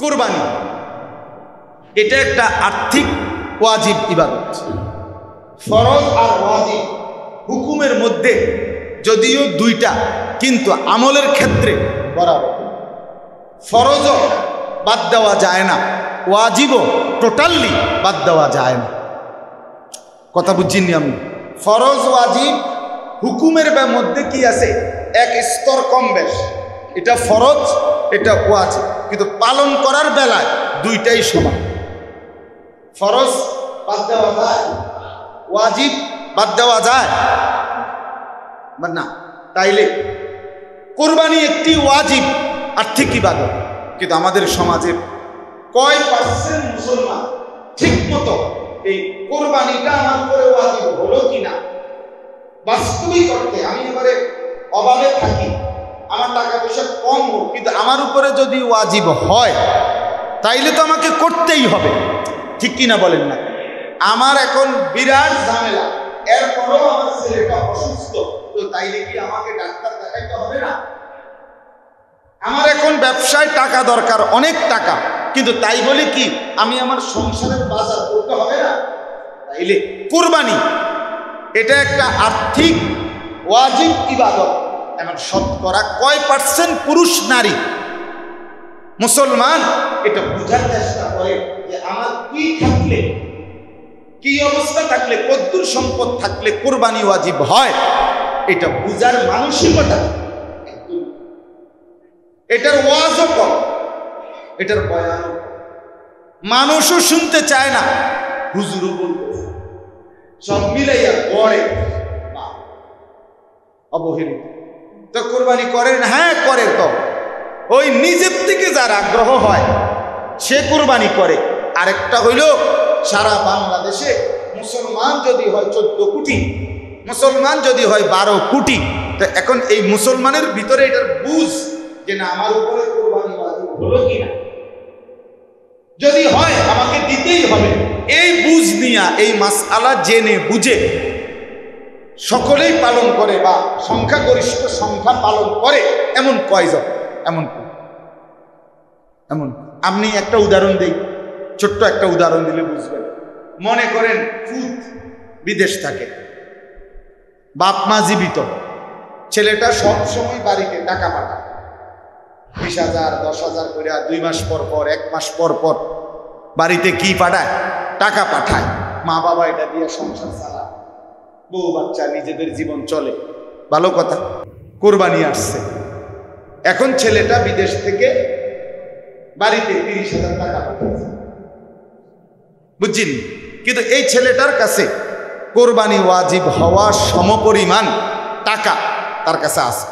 কুরবানি এটা একটা আর্থিক ওয়াজিব ইবাদত। ফরজ আর ওয়াজিব হুকুমের মধ্যে যদিও দুইটা, কিন্তু আমলের ক্ষেত্রে বরাবর। ফরজও বাদ দেওয়া যায় না, ওয়াজিবও টোটালি বাদ দেওয়া যায় না। কথা বুঝিনি আমি? ফরজ ওয়াজিব হুকুমের মধ্যে কি আছে, এক স্তর কম বেশ। এটা ফরজ, এটা ওয়াজিব, কিন্তু পালন করার বেলায় দুইটাই সমান। ফরজ বাদ দেওয়া যায়, ওয়াজিব বাদ দেওয়া যায় না। তাইলে কোরবানি একটি ওয়াজিব আর্থিক ইবাদত, কিন্তু আমাদের সমাজের কয় পার্সেন্ট মুসলমান ঠিক মতো এই কোরবানিটা আমার করে ওয়াজিব হলো কিনা বাস্তবিক অর্থে, আমি এবারে অভাবে থাকি, আমার টাকা পয়সা কম হোক, কিন্তু আমার উপরে যদি ওয়াজিব হয় তাইলে তো আমাকে করতেই হবে, ঠিক কিনা বলেন না? আমার এখন বিরাট ঝামেলা, এরপরেও আমার ছেলেটা অসুস্থ, তো তাইলে কি আমাকে ডাক্তার দেখাইতে হবে না? আমার এখন ব্যবসায় টাকা দরকার, অনেক টাকা, কিন্তু তাই বলে কি আমি আমার সংসারের বাজার করতে হবে না? তাইলে কুরবানি এটা একটা আর্থিক ওয়াজিব ইবাদত। এখন শতকরা কয় পার্সেন্ট পুরুষ নারী মুসলমান এটা বুঝার চেষ্টা করে যে আমার কি থাকলে, কি অবস্থা থাকলে, কদ্দুর সম্পদ থাকলে কুরবানি ওয়াজিব হয়, এটা বুঝার মানসিকতা। এটার ওয়াজও কম, এটার বয়ানও কম। মানুষও শুনতে চায় না, হুজুরও বলতে সব মিলাইয়া করে অবহেলিত। তো কুরবানি করেন? হ্যাঁ করেন। তো ওই নিজের থেকে যার আগ্রহ হয় সে কুরবানি করে। আরেকটা হইল সারা বাংলাদেশে মুসলমান যদি হয় 14 কোটি, মুসলমান যদি হয় 12 কোটি, তো এখন এই মুসলমানের ভিতরে এটার বুঝ যে না আমার উপরে কুরবানি ওয়াজিব হলো কিনা, যদি হয় আমাকে দিতেই হবে, এই বুঝ নিয়া এই মাসআলা জেনে বুঝে সকলেই পালন করে বা সংখ্যাগরিষ্ঠ সংখ্যা পালন করে, এমন কয়জন? এমন আপনি একটা উদাহরণ দেই, ছোট্ট একটা উদাহরণ দিলে বুঝবেন। মনে করেন ফুত বিদেশ থাকে, বাপ মা জীবিত, ছেলেটা সব সময় বাড়িতে টাকা পাঠায়, 20,000 10,000 করে, 2 মাস পর পর, 1 মাস পর পর বাড়িতে কি পাঠায়? টাকা পাঠায়। মা বাবা এটা দিয়ে সংসার চালায়, বউ বাচ্চা, নিজেদের জীবন চলে, ভালো কথা। কোরবানি আসছে, এখন ছেলেটা বিদেশ থেকে বাড়িতে 30,000 টাকা পাঠাচ্ছে, বুঝছেন? কিন্তু এই ছেলেটার কাছে কোরবানি ওয়াজিব হওয়া সমপরিমাণ টাকা তার কাছে আছে।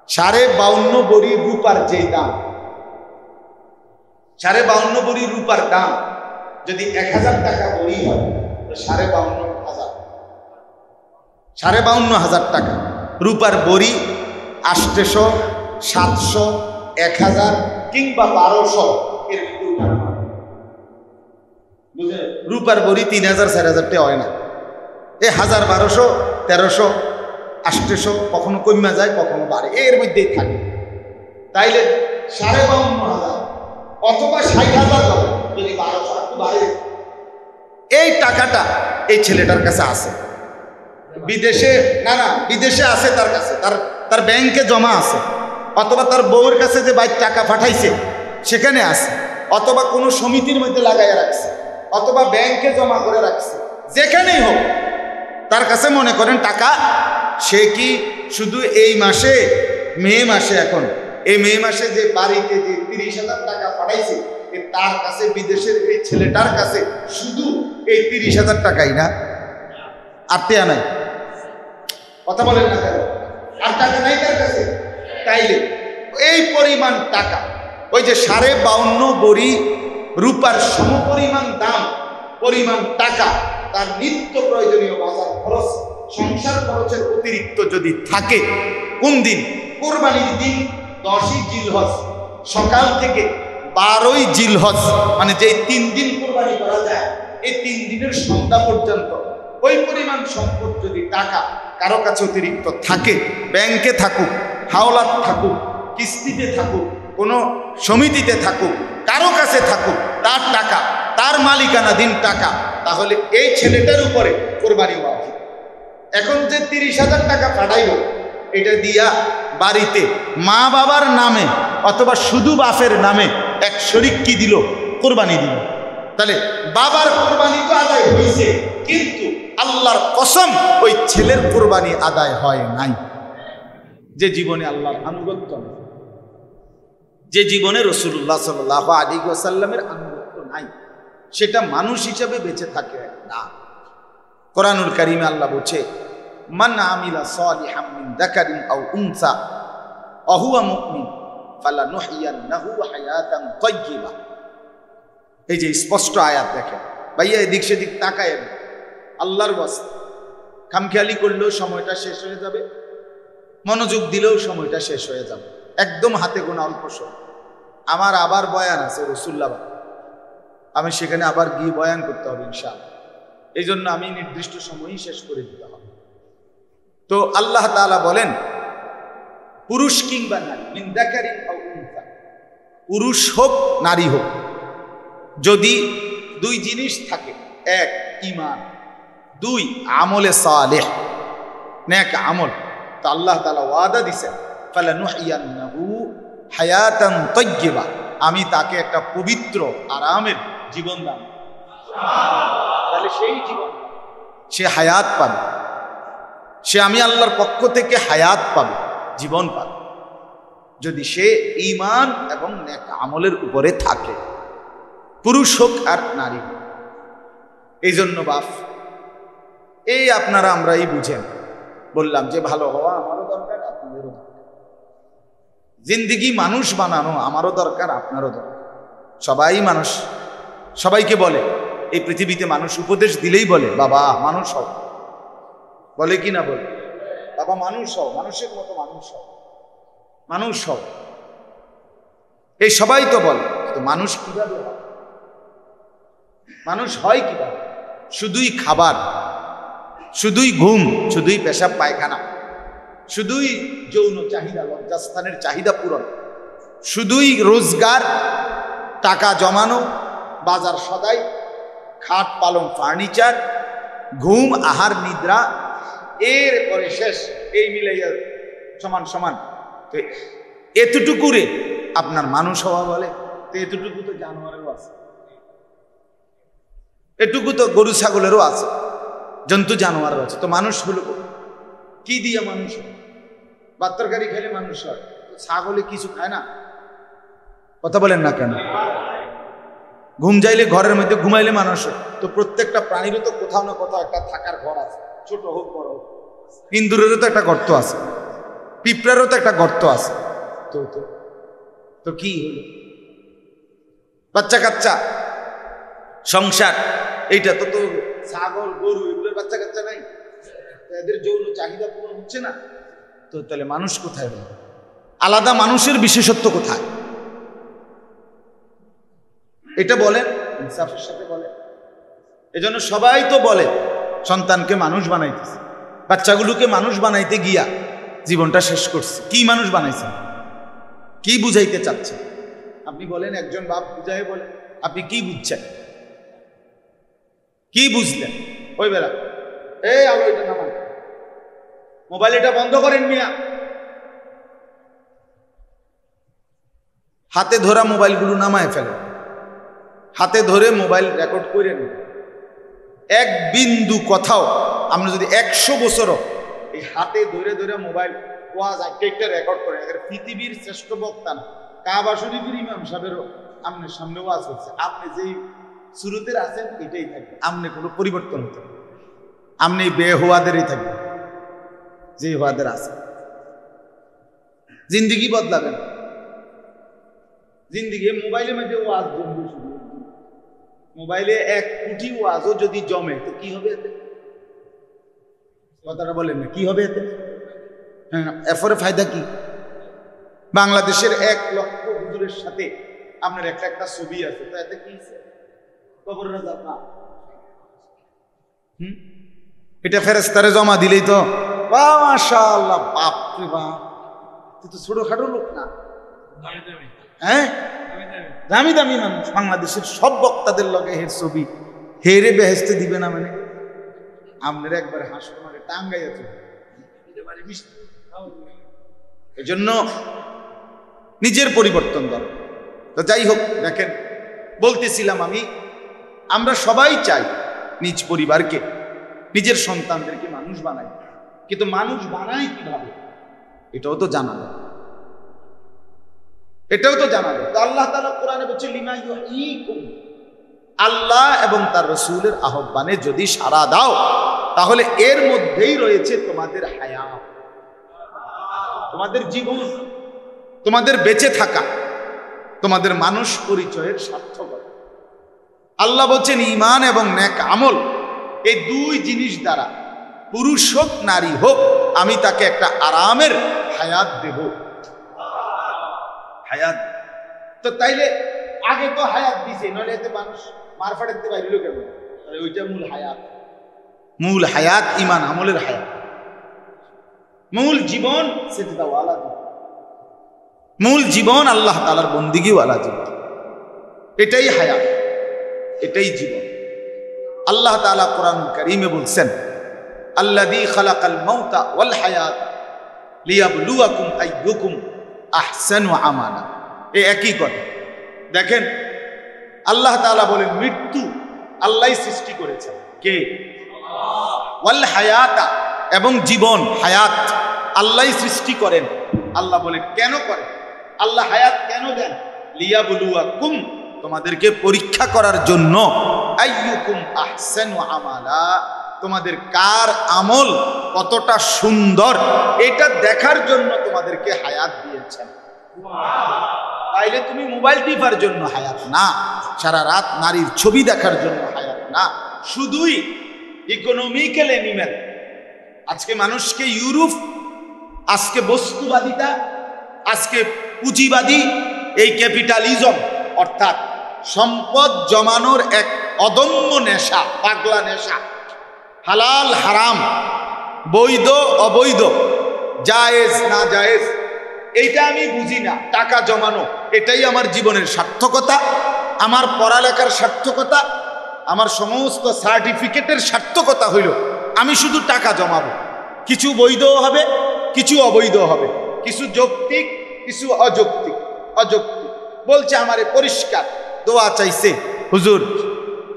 52.5 বড়ি রূপার যে দাম, 52.5 বড়ি রূপার দাম যদি 1000 টাকা বড়ি হয়, তো 52,500 টাকা রূপার বড়ি। 800, 700, 1000 কিংবা 1200 এর রূপার বড়ি 3000 4000 টাকা হয় না। এই 1000 1200 1300 800 কখনো কমে যায়, কখনো বাড়ে, এর মধ্যেই থাকে। তাইলে 52,500 অথবা 60,000 হবে, যদি 1200 একটু বাড়ে। এই টাকাটা এই ছেলেটার কাছে আছে, বিদেশে না বিদেশে আছে, তার কাছে তার ব্যাংকে জমা আছে, অথবা তার বউয়ের কাছে যে বাইর টাকা পাঠাইছে সেখানে আছে, অথবা কোনো সমিতির মধ্যে লাগাইয়া রাখছে, অথবা ব্যাংকে জমা করে রাখছে, যেখানেই হোক তার কাছে মনে করেন টাকা। সে কি শুধু এই মাসে, মে মাসে, এখন এই মে মাসে যে বাড়িতে যে 30,000 টাকা পাঠাইছে, তার কাছে বিদেশের এই ছেলেটার কাছে শুধু এই 30,000 টাকাই না, আর টেয়া নাই। কথা বলেন না কেন? আর টাকা নাই তার কাছে। তাইলে এই পরিমাণ টাকা, ওই যে 52.5 বড়ি রূপার সমপরিমাণ দাম পরিমাণ টাকা, তার নিত্য প্রয়োজনীয় বাজার খরচ, সংসার খরচের অতিরিক্ত যদি থাকে, কোন দিন? কোরবানির দিন 10ই জিলহজ সকাল থেকে 12ই জিলহজ, মানে যে 3 দিন কোরবানি করা যায়, এই 3 দিনের সন্ধ্যা পর্যন্ত ওই পরিমাণ সম্পদ যদি টাকা কারো কাছে অতিরিক্ত থাকে, ব্যাংকে থাকুক, হাওলাত থাকুক, কিস্তিতে থাকুক, কোনো সমিতিতে থাকুক, কারো কাছে থাকুক, তার টাকা, তার মালিকানাধীন টাকা, তাহলে এই ছেলেটার উপরে কোরবানি ওয়াজিব। এখন যে 30,000 টাকা পাঠাইল, এটা দিয়া বাড়িতে মা বাবার নামে অথবা শুধু বাপের নামে এক শরিক কি দিল? কোরবানি দিল। তাহলে বাবার কোরবানি তো আদায় হয়েছে, কিন্তু আল্লাহর কসম ওই ছেলের কোরবানি আদায় হয় নাই। যে জীবনে আল্লাহর আনুগত্য নেই, যে জীবনে রাসূলুল্লাহ সাল্লাল্লাহু আলাইহি ওয়াসাল্লামের আনুগত্য নাই, সেটা মানুষ হিসেবে বেঁচে থাকে না। কোরআনুল কারীমে আল্লাহ বলছে, মান আমিলা সালিহাম মিন যাকারিন আও উনসা ওয়া হুয়া মুমিন ফালানুহইয়ান্নাহু হায়াতান তাইয়্যিবা। এই যে স্পষ্ট আয়াত দেখেন ভাইয়া, এদিক সেদিক তাকায় আল্লাহর ওয়াস্তে খামখেয়ালি করলেও সময়টা শেষ হয়ে যাবে, মনোযোগ দিলেও সময়টা শেষ হয়ে যাবে। একদম হাতে গোনা অল্প সময়। আমার আবার বয়ান আছে রসুল্লাহ, আমি সেখানে আবার গিয়ে বয়ান করতে হবে ইনশাআল্লাহ। এই জন্য আমি নির্দিষ্ট সময়ই শেষ করে দিতে হবে। তো আল্লাহ তাআলা বলেন, পুরুষ কিংবা নারী, মিন যাকারিন আও উনসা, পুরুষ হোক নারী হোক, যদি দুই জিনিস থাকে, এক ঈমান, দুই আমলে সালেহ, নেক আমল, তো আল্লাহ তাআলা ওয়াদা দিয়েছেন ফালানুহইয়ান্নাহু হায়াতান তাইয়্যিবা, আমি তাকে একটা পবিত্র আরামের জীবন দান। তাহলে সেই জীবন সে হায়াত পাবে, সে আমি আল্লাহর পক্ষ থেকে হায়াত পাবে, জীবন পাবে, যদি সে ঈমান এবং নেক আমলের উপরে থাকে, পুরুষ হোক আর নারী হোক। এই জন্য বাপ, এই আপনারা আমরাই বুঝেন, বললাম যে ভালো হওয়া আমারও দরকার, আপনাদেরও দরকার। জিন্দিগি মানুষ বানানো আমারও দরকার, আপনারও দরকার। সবাই মানুষ, সবাইকে বলে এই পৃথিবীতে মানুষ উপদেশ দিলেই বলে বাবা মানুষ হও, বলে কি না বলে? বাবা মানুষ হও, মানুষের মতো মানুষ হও, মানুষ হও, এই সবাই তো বলে। তো মানুষ কিভাবে হয়? মানুষ হয় কিভাবে? শুধুই খাবার, শুধুই ঘুম, শুধুই পেশাব পায়খানা, শুধুই যৌন চাহিদা, লজ্জাস্থানের চাহিদা পূরণ, শুধুই রোজগার, টাকা জমানো, বাজার সদাই, খাট পালং ফার্নিচার, ঘুম, আহার, নিদ্রা, এরপরে শেষ, এই মিলাইয়া সমান সমান। তো এতটুকুরে আপনার মানুষ হওয়া বলে? তো এতটুকু তো জানোয়ারেরও আছে, এটুকু তো গরু ছাগলেরও আছে, জন্তু জানোয়ারও আছে। তো মানুষ হলো কি দিয়ে মানুষ হয়? ভাত তরকারি খেলে মানুষ হয়, ছাগলে কিছু খায় না? কথা বলেন না কেন? ঘুম যাইলে ঘরের মধ্যে ঘুমাইলে মানুষ হয়। তো প্রত্যেকটা প্রাণীরও তো কোথাও না কোথাও একটা থাকার ঘর আছে, ছোট হোক বড় হোক। ইন্দুরেরও তো একটা গর্ত আছে, পিঁপড়ারও তো একটা গর্ত আছে। তো তো তো কি হলো? বাচ্চা কাচ্চা, সংসার, এইটা তো তো ছাগল গরু এগুলোর বাচ্চা কাচ্চা নাই, এদের যৌন চাহিদা পূরণ হচ্ছে না। তো তাহলে মানুষ কোথায় হলো? আলাদা মানুষের বিশেষত্ব কোথায়? এটা বলেন, ইনসাফের সাথে বলেন। এজন্য সবাই তো বলে সন্তানকে মানুষ বানাইতেছে, বাচ্চাগুলোকে মানুষ বানাইতে গিয়া জীবনটা শেষ করছে। কি মানুষ বানাইছে? কি বুঝাইতে চাচ্ছে? আপনি বলেন, একজন বাপ বুঝাই বলে, আপনি কি বুঝছেন? কি বুঝলেন ওই বেলা? এই আলো এটা নামান, মোবাইল এটা বন্ধ করেন মিয়া। হাতে ধরা মোবাইলগুলো নামায় ফেলে, হাতে ধরে মোবাইল রেকর্ড করে নেন। এক বিন্দু কথাও আমরা যদি 100 বছরও এই হাতে ধরে ধরে মোবাইল ওয়াজ একটা রেকর্ড করে, পৃথিবীর শ্রেষ্ঠ বক্তা না, কাবা শরীফের ইমাম সাহেবেরও আপনার সামনে ওয়াজ হচ্ছে, আপনি যেই শুরুতে আছেন এটাই থাকবে, আপনি কোনো পরিবর্তন হতে, আপনি বেহুয়াদেরই থাকবে, যে হুয়াদের আছে। জিন্দিগি বদলাবেন, জিন্দিগি মোবাইলের মধ্যে ওয়াজ জমবে, শুধু মোবাইলে 1 কোটি ওয়াজও যদি জমে তো কি হবে এতে? কথাটা বলেন না, কি হবে এতে? হ্যাঁ, এরপরে ফায়দা কি? বাংলাদেশের 1 লক্ষ হুজুরের সাথে আপনার একটা ছবি আছে, তো এতে কি কবরের যাব না? এটা ফেরেশতারে জমা দিলেই তো মাশাআল্লাহ, বাপ রে বাপ, তুই তো ছোটখাটো লোক না, হ্যাঁ, দামি দামি মানুষ বাংলাদেশের সব বক্তাদের লগে হের ছবি, হেরে বেহেস্তে দিবে না মানে আপনার একবার হাসপাতালে টাঙ্গাই আছে। এজন্য নিজের পরিবর্তন দরকার। তো যাই হোক, দেখেন বলতেছিলাম আমি, আমরা সবাই চাই নিজ পরিবারকে, নিজের সন্তানদেরকে মানুষ বানাই, কিন্তু মানুষ বানাই কিভাবে এটাও তো জানা যায়, এটাও তো জানা যায়। আল্লাহ তাআলা কোরআনে বলছে লিমা ইউঈকুম, আল্লাহ এবং তার রাসূলের আহ্বানে যদি সাড়া দাও তাহলে এর মধ্যেই রয়েছে তোমাদের হায়াত, তোমাদের জীবন, তোমাদের বেঁচে থাকা, তোমাদের মানুষ পরিচয়ের সার্থকতা। আল্লাহ বলছেন ঈমান এবং নেক আমল, এই দুই জিনিস দ্বারা পুরুষ হোক নারী হোক আমি তাকে একটা আরামের হায়াত দেব। হায়াত তো তাইলে আগে তো হায়াত দিছে, নইলে এতে মানুষ মারফাট দিতে পারিল কেন? ওইটা মূল হায়াত। মূল হায়াত ঈমান আমলের হায়াত, মূল জীবন সেজদাওয়ালা জীবন, মূল জীবন আল্লাহ তাআলার বন্দিগিওয়ালা জীবন। এটাই হায়াত, এটাই জীবন। আল্লাহ তাআলা কোরআন কারীমে বলছেন আল্লাযী খালাকাল মাউতা ওয়াল হায়াত লিয়াবলুয়াকুম আইয়ুকুম আহসানু আমালা। এই একই কথা। দেখেন আল্লাহ তাআলা বলেন মৃত্যু আল্লাহই সৃষ্টি করেছেন। কে? ওয়াল হায়াতা, এবং জীবন হায়াত আল্লাহই সৃষ্টি করেন। আল্লাহ বলেন কেন করেন? আল্লাহ হায়াত কেন দেন? লিয়াবলুয়াকুম, তোমাদেরকে পরীক্ষা করার জন্য। আইয়ুকুম আহসানু আমালা, তোমাদের কার আমল কতটা সুন্দর এটা দেখার জন্য তোমাদেরকে হায়াত দিয়েছেন। তাইলে তুমি মোবাইল টিপার জন্য হায়াত না, সারা রাত নারীর ছবি দেখার জন্য হায়াত না, শুধুই ইকোনমিক্যাল এনিম্যাল। আজকে মানুষকে ইউরোপ, আজকে বস্তুবাদিতা, আজকে পুঁজিবাদী, এই ক্যাপিটালিজম অর্থাৎ সম্পদ জমানোর এক অদম্য নেশা, পাগলা নেশা। হালাল হারাম, বৈধ অবৈধ, জায়েজ না জায়েজ, এইটা আমি বুঝি না। টাকা জমানো এটাই আমার জীবনের সার্থকতা, আমার পড়ালেখার সার্থকতা, আমার সমস্ত সার্টিফিকেটের সার্থকতা হইল আমি শুধু টাকা জমাবো। কিছু বৈধ হবে, কিছু অবৈধ হবে, কিছু যৌক্তিক, কিছু অযৌক্তিক। অযৌক্তিক বলছে আমারে পরিষ্কার দোয়া চাইছে, হুজুর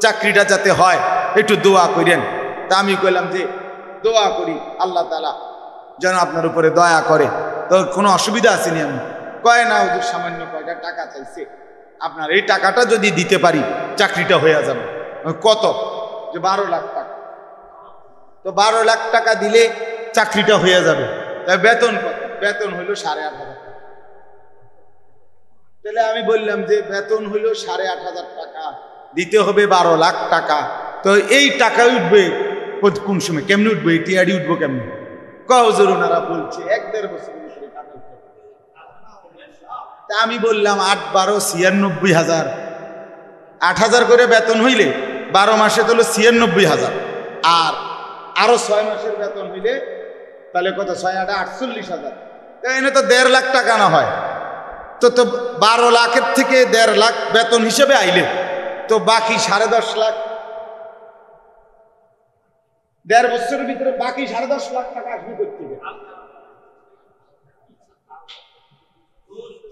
চাকরিটা যাতে হয় একটু দোয়া করেন। তা আমি কইলাম যে দোয়া করি আল্লাহ তাআলা যেন আপনার উপরে দয়া করে। তো কোনো অসুবিধা আসেনি? আমি কয় না হুজুর, সামান্য কয়টা টাকা চাইছে, আপনার এই টাকাটা যদি দিতে পারি চাকরিটা হয়ে যাবে। কত? যে 12 লাখ টাকা। তো 12 লাখ টাকা দিলে চাকরিটা হয়ে যাবে। তাই বেতন কত? বেতন হইল 8,500 টাকা। তাহলে আমি বললাম যে বেতন হইল 8,500 টাকা, দিতে হবে 12 লাখ টাকা। তো এই টাকা উঠবে কোন সময়? কেমনি উঠবে? টিআরডি উঠবো কেমনি? হুজুর ওনারা বলছে 1-1.5 বছর টাকা উঠবে। তা আমি বললাম 8-12 96,000, 8,000 করে বেতন হইলে 12 মাসে তো 96,000, আর আরো 6 মাসের বেতন হইলে তাহলে কত? 6-8 48,000। এনে তো 1.5 লাখ টাকা না হয়? তো 12 লাখের থেকে 1.5 লাখ বেতন হিসেবে আইলে তো বাকি 10.5 লাখ, 1.5 বছরের ভিতরে বাকি 10.5 লাখ টাকা আসবে করতে।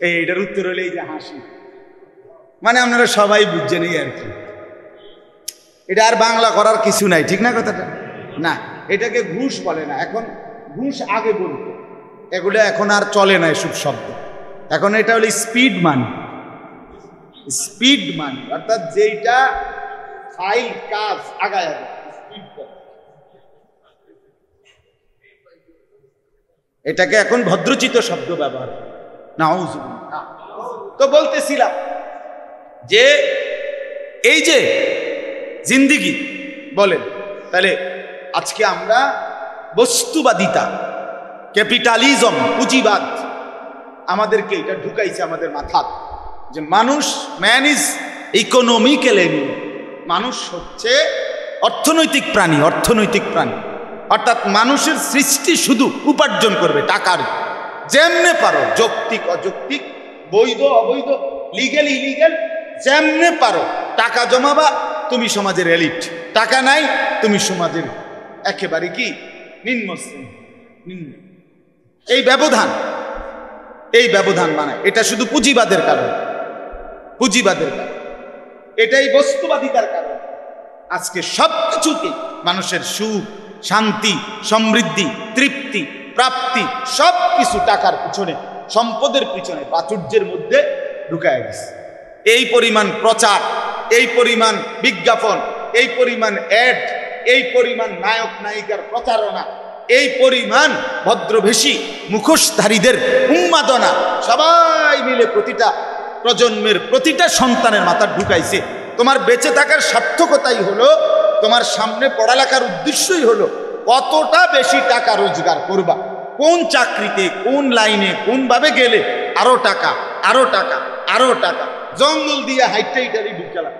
এইটার উত্তর হলে এই যে হাসি, মানে আপনারা সবাই বুঝছেন এই আর কি। এটা আর বাংলা করার কিছু নাই, ঠিক না কথাটা? না, এটাকে ঘুষ বলে না। এখন ঘুষ আগে বলতো, এগুলো এখন আর চলে না এসব শব্দ। এখন এটা হলো স্পিড মানি। স্পিড মানি অর্থাৎ যেইটা ফাইল কাজ আগায় স্পিড করে, এটাকে এখন ভদ্রচিত শব্দ ব্যবহার। নাউযুবিল্লাহ। তো বলতেছিলাম যে এই যে জিন্দিগি বলেন, তাহলে আজকে আমরা বস্তুবাদিতা, ক্যাপিটালিজম, পুঁজিবাদ আমাদেরকে এটা ঢুকাইছে আমাদের মাথা যে মানুষ, ম্যান ইজ ইকোনমিক্যাল এনিম্যাল। মানুষ হচ্ছে অর্থনৈতিক প্রাণী। অর্থনৈতিক প্রাণী অর্থাৎ মানুষের সৃষ্টি শুধু উপার্জন করবে টাকার, যেমনে পারো, যৌক্তিক অযৌক্তিক বৈধ অবৈধ, লিগেল ইলিগেল, যেমনে পারো টাকা জমাবা, তুমি সমাজের এলিট। টাকা নাই, তুমি সমাজের একেবারে কি নিম্ন শ্রেণী, নিম্ন। এই ব্যবধান মানে এটা শুধু পুঁজিবাদের কারণে, পুঁজিবাদের কারণে, এটাই বস্তুবাদিতার কারণে। আজকে সবকিছুকে মানুষের সুখ, শান্তি, সমৃদ্ধি, তৃপ্তি, প্রাপ্তি সবকিছু টাকার পিছনে, সম্পদের পিছনে, প্রাচুর্যের মধ্যে ঢুকায় গেছে। এই পরিমাণ প্রচার, এই পরিমাণ বিজ্ঞাপন, এই পরিমাণ অ্যাড, এই পরিমাণ নায়ক নায়িকার প্রচারণা, এই পরিমাণ ভদ্রবেশী মুখোশধারীদের উন্মাদনা সবাই মিলে প্রতিটা প্রজন্মের প্রতিটা সন্তানের মাথা ঢুকাইছে। তোমার বেঁচে থাকার সার্থকতাই হলো, তোমার সামনে পড়ালেখার উদ্দেশ্যই হলো কতটা বেশি টাকা রোজগার করবা, কোন চাকরিতে, কোন লাইনে, কোনভাবে গেলে আরো টাকা, আরো টাকা, আরো টাকা। জঙ্গল দিয়ে হাইটটা ইটালি ঢুকালাম,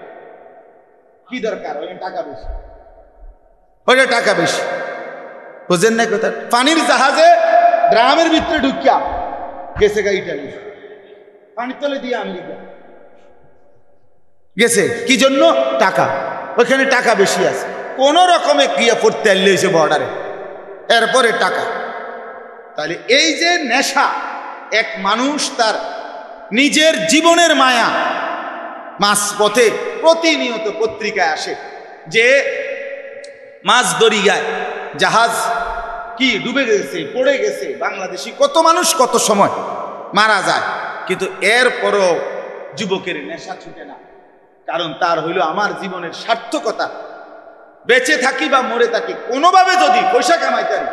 কি দরকার? ওই টাকা বেশি, ওইটা টাকা বেশি, বুঝেন না কথা? পানির জাহাজে ড্রামের ভিতরে ঢুকিয়া গেছে গা ইটালি, পানির তলে দিয়ে আমেরিকা গেছে। কি জন্য? টাকা। ওইখানে টাকা বেশি আছে, কোন রকমে ক্রিয়া করতে আনলেছে বর্ডারে, এরপরে টাকা। তাহলে এই যে নেশা, এক মানুষ তার নিজের জীবনের মায়া, মাছ পথে প্রতিনিয়ত পত্রিকায় আসে যে মাছ দরিয়ায় জাহাজ কি ডুবে গেছে, পড়ে গেছে, বাংলাদেশি কত মানুষ কত সময় মারা যায়, কিন্তু এরপরও যুবকের নেশা ছুটে না। কারণ তার হইল আমার জীবনের সার্থকতা, বেঁচে থাকি বা মরে থাকি কোনোভাবে যদি পয়সা কামাইতে পারি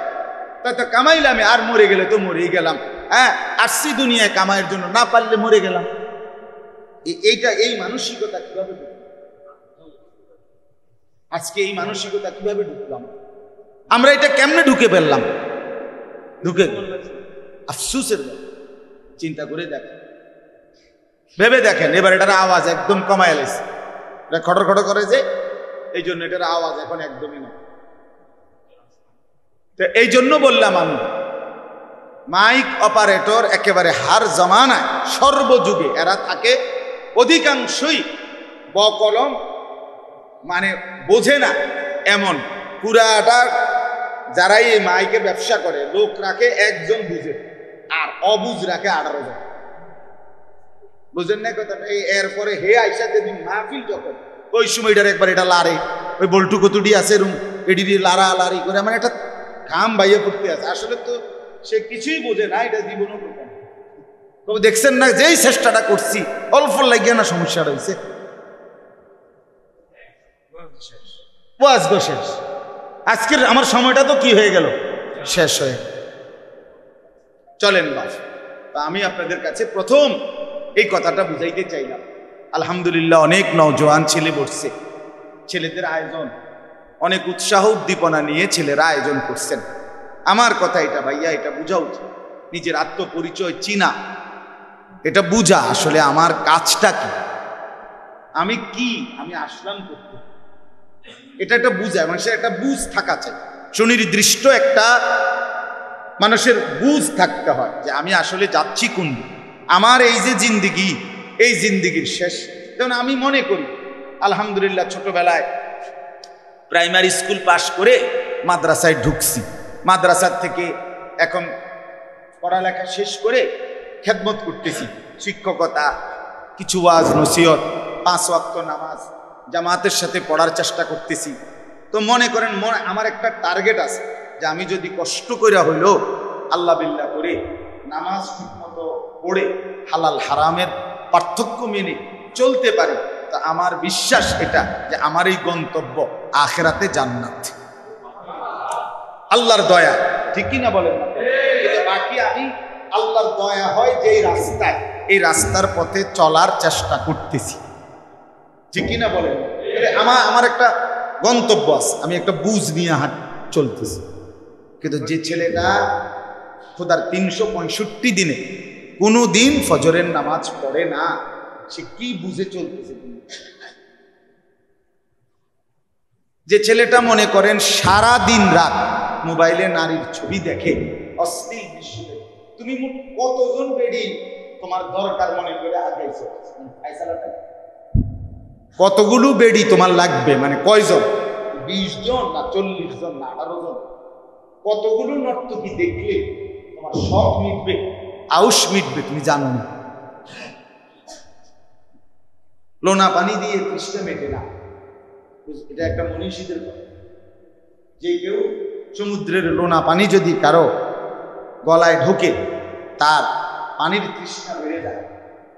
তা তো কামাইলাম, আর মরে গেলে তো মরেই গেলাম। হ্যাঁ, আসছি দুনিয়ায় কামাইয়ের জন্য, না পারলে মরে গেলাম। এই মানসিকতা কিভাবে ঢুকলাম আজকে? এই মানসিকতা কিভাবে ঢুকলাম আমরা? এটা কেমনে ঢুকে ফেললাম? ঢুকে আফসুসের চিন্তা করে দেখেন, ভেবে দেখেন। এবার এটার আওয়াজ একদম কমায় এলেছে, এটা খটর খটর করে যে, এই জন্য এটার আওয়াজ এখন একদমই না। তো এই জন্য বললাম আমি, মাইক অপারেটর একেবারে হার জমানায় সর্বযুগে এরা থাকে, অধিকাংশই বকলম মানে বোঝে না এমন পুরাটা। যারাই এই মাইকের ব্যবসা করে, লোক রাখে একজন বুঝে, আর অবুঝ রাখে 18 জন। বুঝেন না কথা? এই এরপরে হে আইসা যেদিন মাহফিল যখন, ওই সময় এটার একবার এটা লারে, ওই বল্টু কতুডি আছে রুম এডি লারা লারি করে, মানে একটা ঘাম বাইয়ে পড়তে আছে। আসলে তো সে কিছুই বোঝে না, এটা জীবনও করবে না। তবে দেখছেন না, যেই চেষ্টাটা করছি অল্প লাগিয়ে না সমস্যাটা হয়েছে, শেষ। আজকের আমার সময়টা তো কি হয়ে গেল, শেষ হয়ে। চলেন বাস, আমি আপনাদের কাছে প্রথম এই কথাটা বুঝাইতে চাইলাম। আলহামদুলিল্লাহ, অনেক নওজোয়ান ছেলে বসছে, ছেলেদের আয়োজন, অনেক উৎসাহ উদ্দীপনা নিয়ে ছেলেরা আয়োজন করছেন। আমার কথা এটা ভাইয়া, এটা বুঝা উচিত, নিজের আত্মপরিচয় চিনা, এটা বুঝা আসলে আমার কাজটা কি, আমি কি, আমি আসলাম করতে, এটা একটা বুঝা, মানুষের একটা বুঝ থাকা চাই, সুনির্দিষ্ট একটা মানুষের বুঝ থাকতে হয় যে আমি আসলে যাচ্ছি কোন, আমার এই যে জিন্দিগি, এই জিন্দিগির শেষ। যেমন আমি মনে করি আলহামদুলিল্লাহ, ছোটবেলায় প্রাইমারি স্কুল পাশ করে মাদ্রাসায় ঢুকছি, মাদ্রাসার থেকে এখন পড়ালেখা শেষ করে খেদমত করতেছি, শিক্ষকতা, কিছু ওয়াজ নসিহত, 5 ওয়াক্ত নামাজ জামাতের সাথে পড়ার চেষ্টা করতেছি। তো মনে করেন আমার একটা টার্গেট আছে যে আমি যদি কষ্ট করে হইলো আল্লাহ বিল্লাহ করে নামাজ ঠিকমতো পড়ে হালাল হারামের পার্থক্য মেনে চলতে পারি, তা আমার বিশ্বাস এটা যে আমার এই গন্তব্য আখিরাতে জান্নাত, আল্লাহর দয়া। ঠিক কিনা বলেন? বাকি আমি আল্লাহর দয়া হয় যেই রাস্তায়, এই রাস্তার পথে চলার চেষ্টা করতেছি। ঠিক কিনা বলেন? আমার একটা গন্তব্য আছে, আমি একটা বুঝ নিয়ে চলতেছি। কিন্তু যে ছেলেটা খোদার 365 দিনে কোনো দিন ফজরের নামাজ পড়ে না, সে কি বুঝে চলতেছে? যে ছেলেটা মনে করেন সারা দিন রাত মোবাইলে নারীর ছবি দেখে, অশ্লীল দৃশ্য, তুমি কতজন বেডি তোমার দরকার মনে করে আগাইছো। কতগুলো বেডি তোমার লাগবে, মানে কয়জন, 20 জন না 40 জন না 18 জন, কতগুলো নর্তকী দেখলে তোমার শখ মিটবে, আউশ মিটবে তুমি জানো না। লোনা পানি দিয়ে তৃষ্ণা মেটে না, এটা একটা মনীষীদের কথা। যে কেউ সমুদ্রের লোনা পানি যদি কারো গলায় ঢোকে, তার পানির তৃষ্ণা বেড়ে যায়,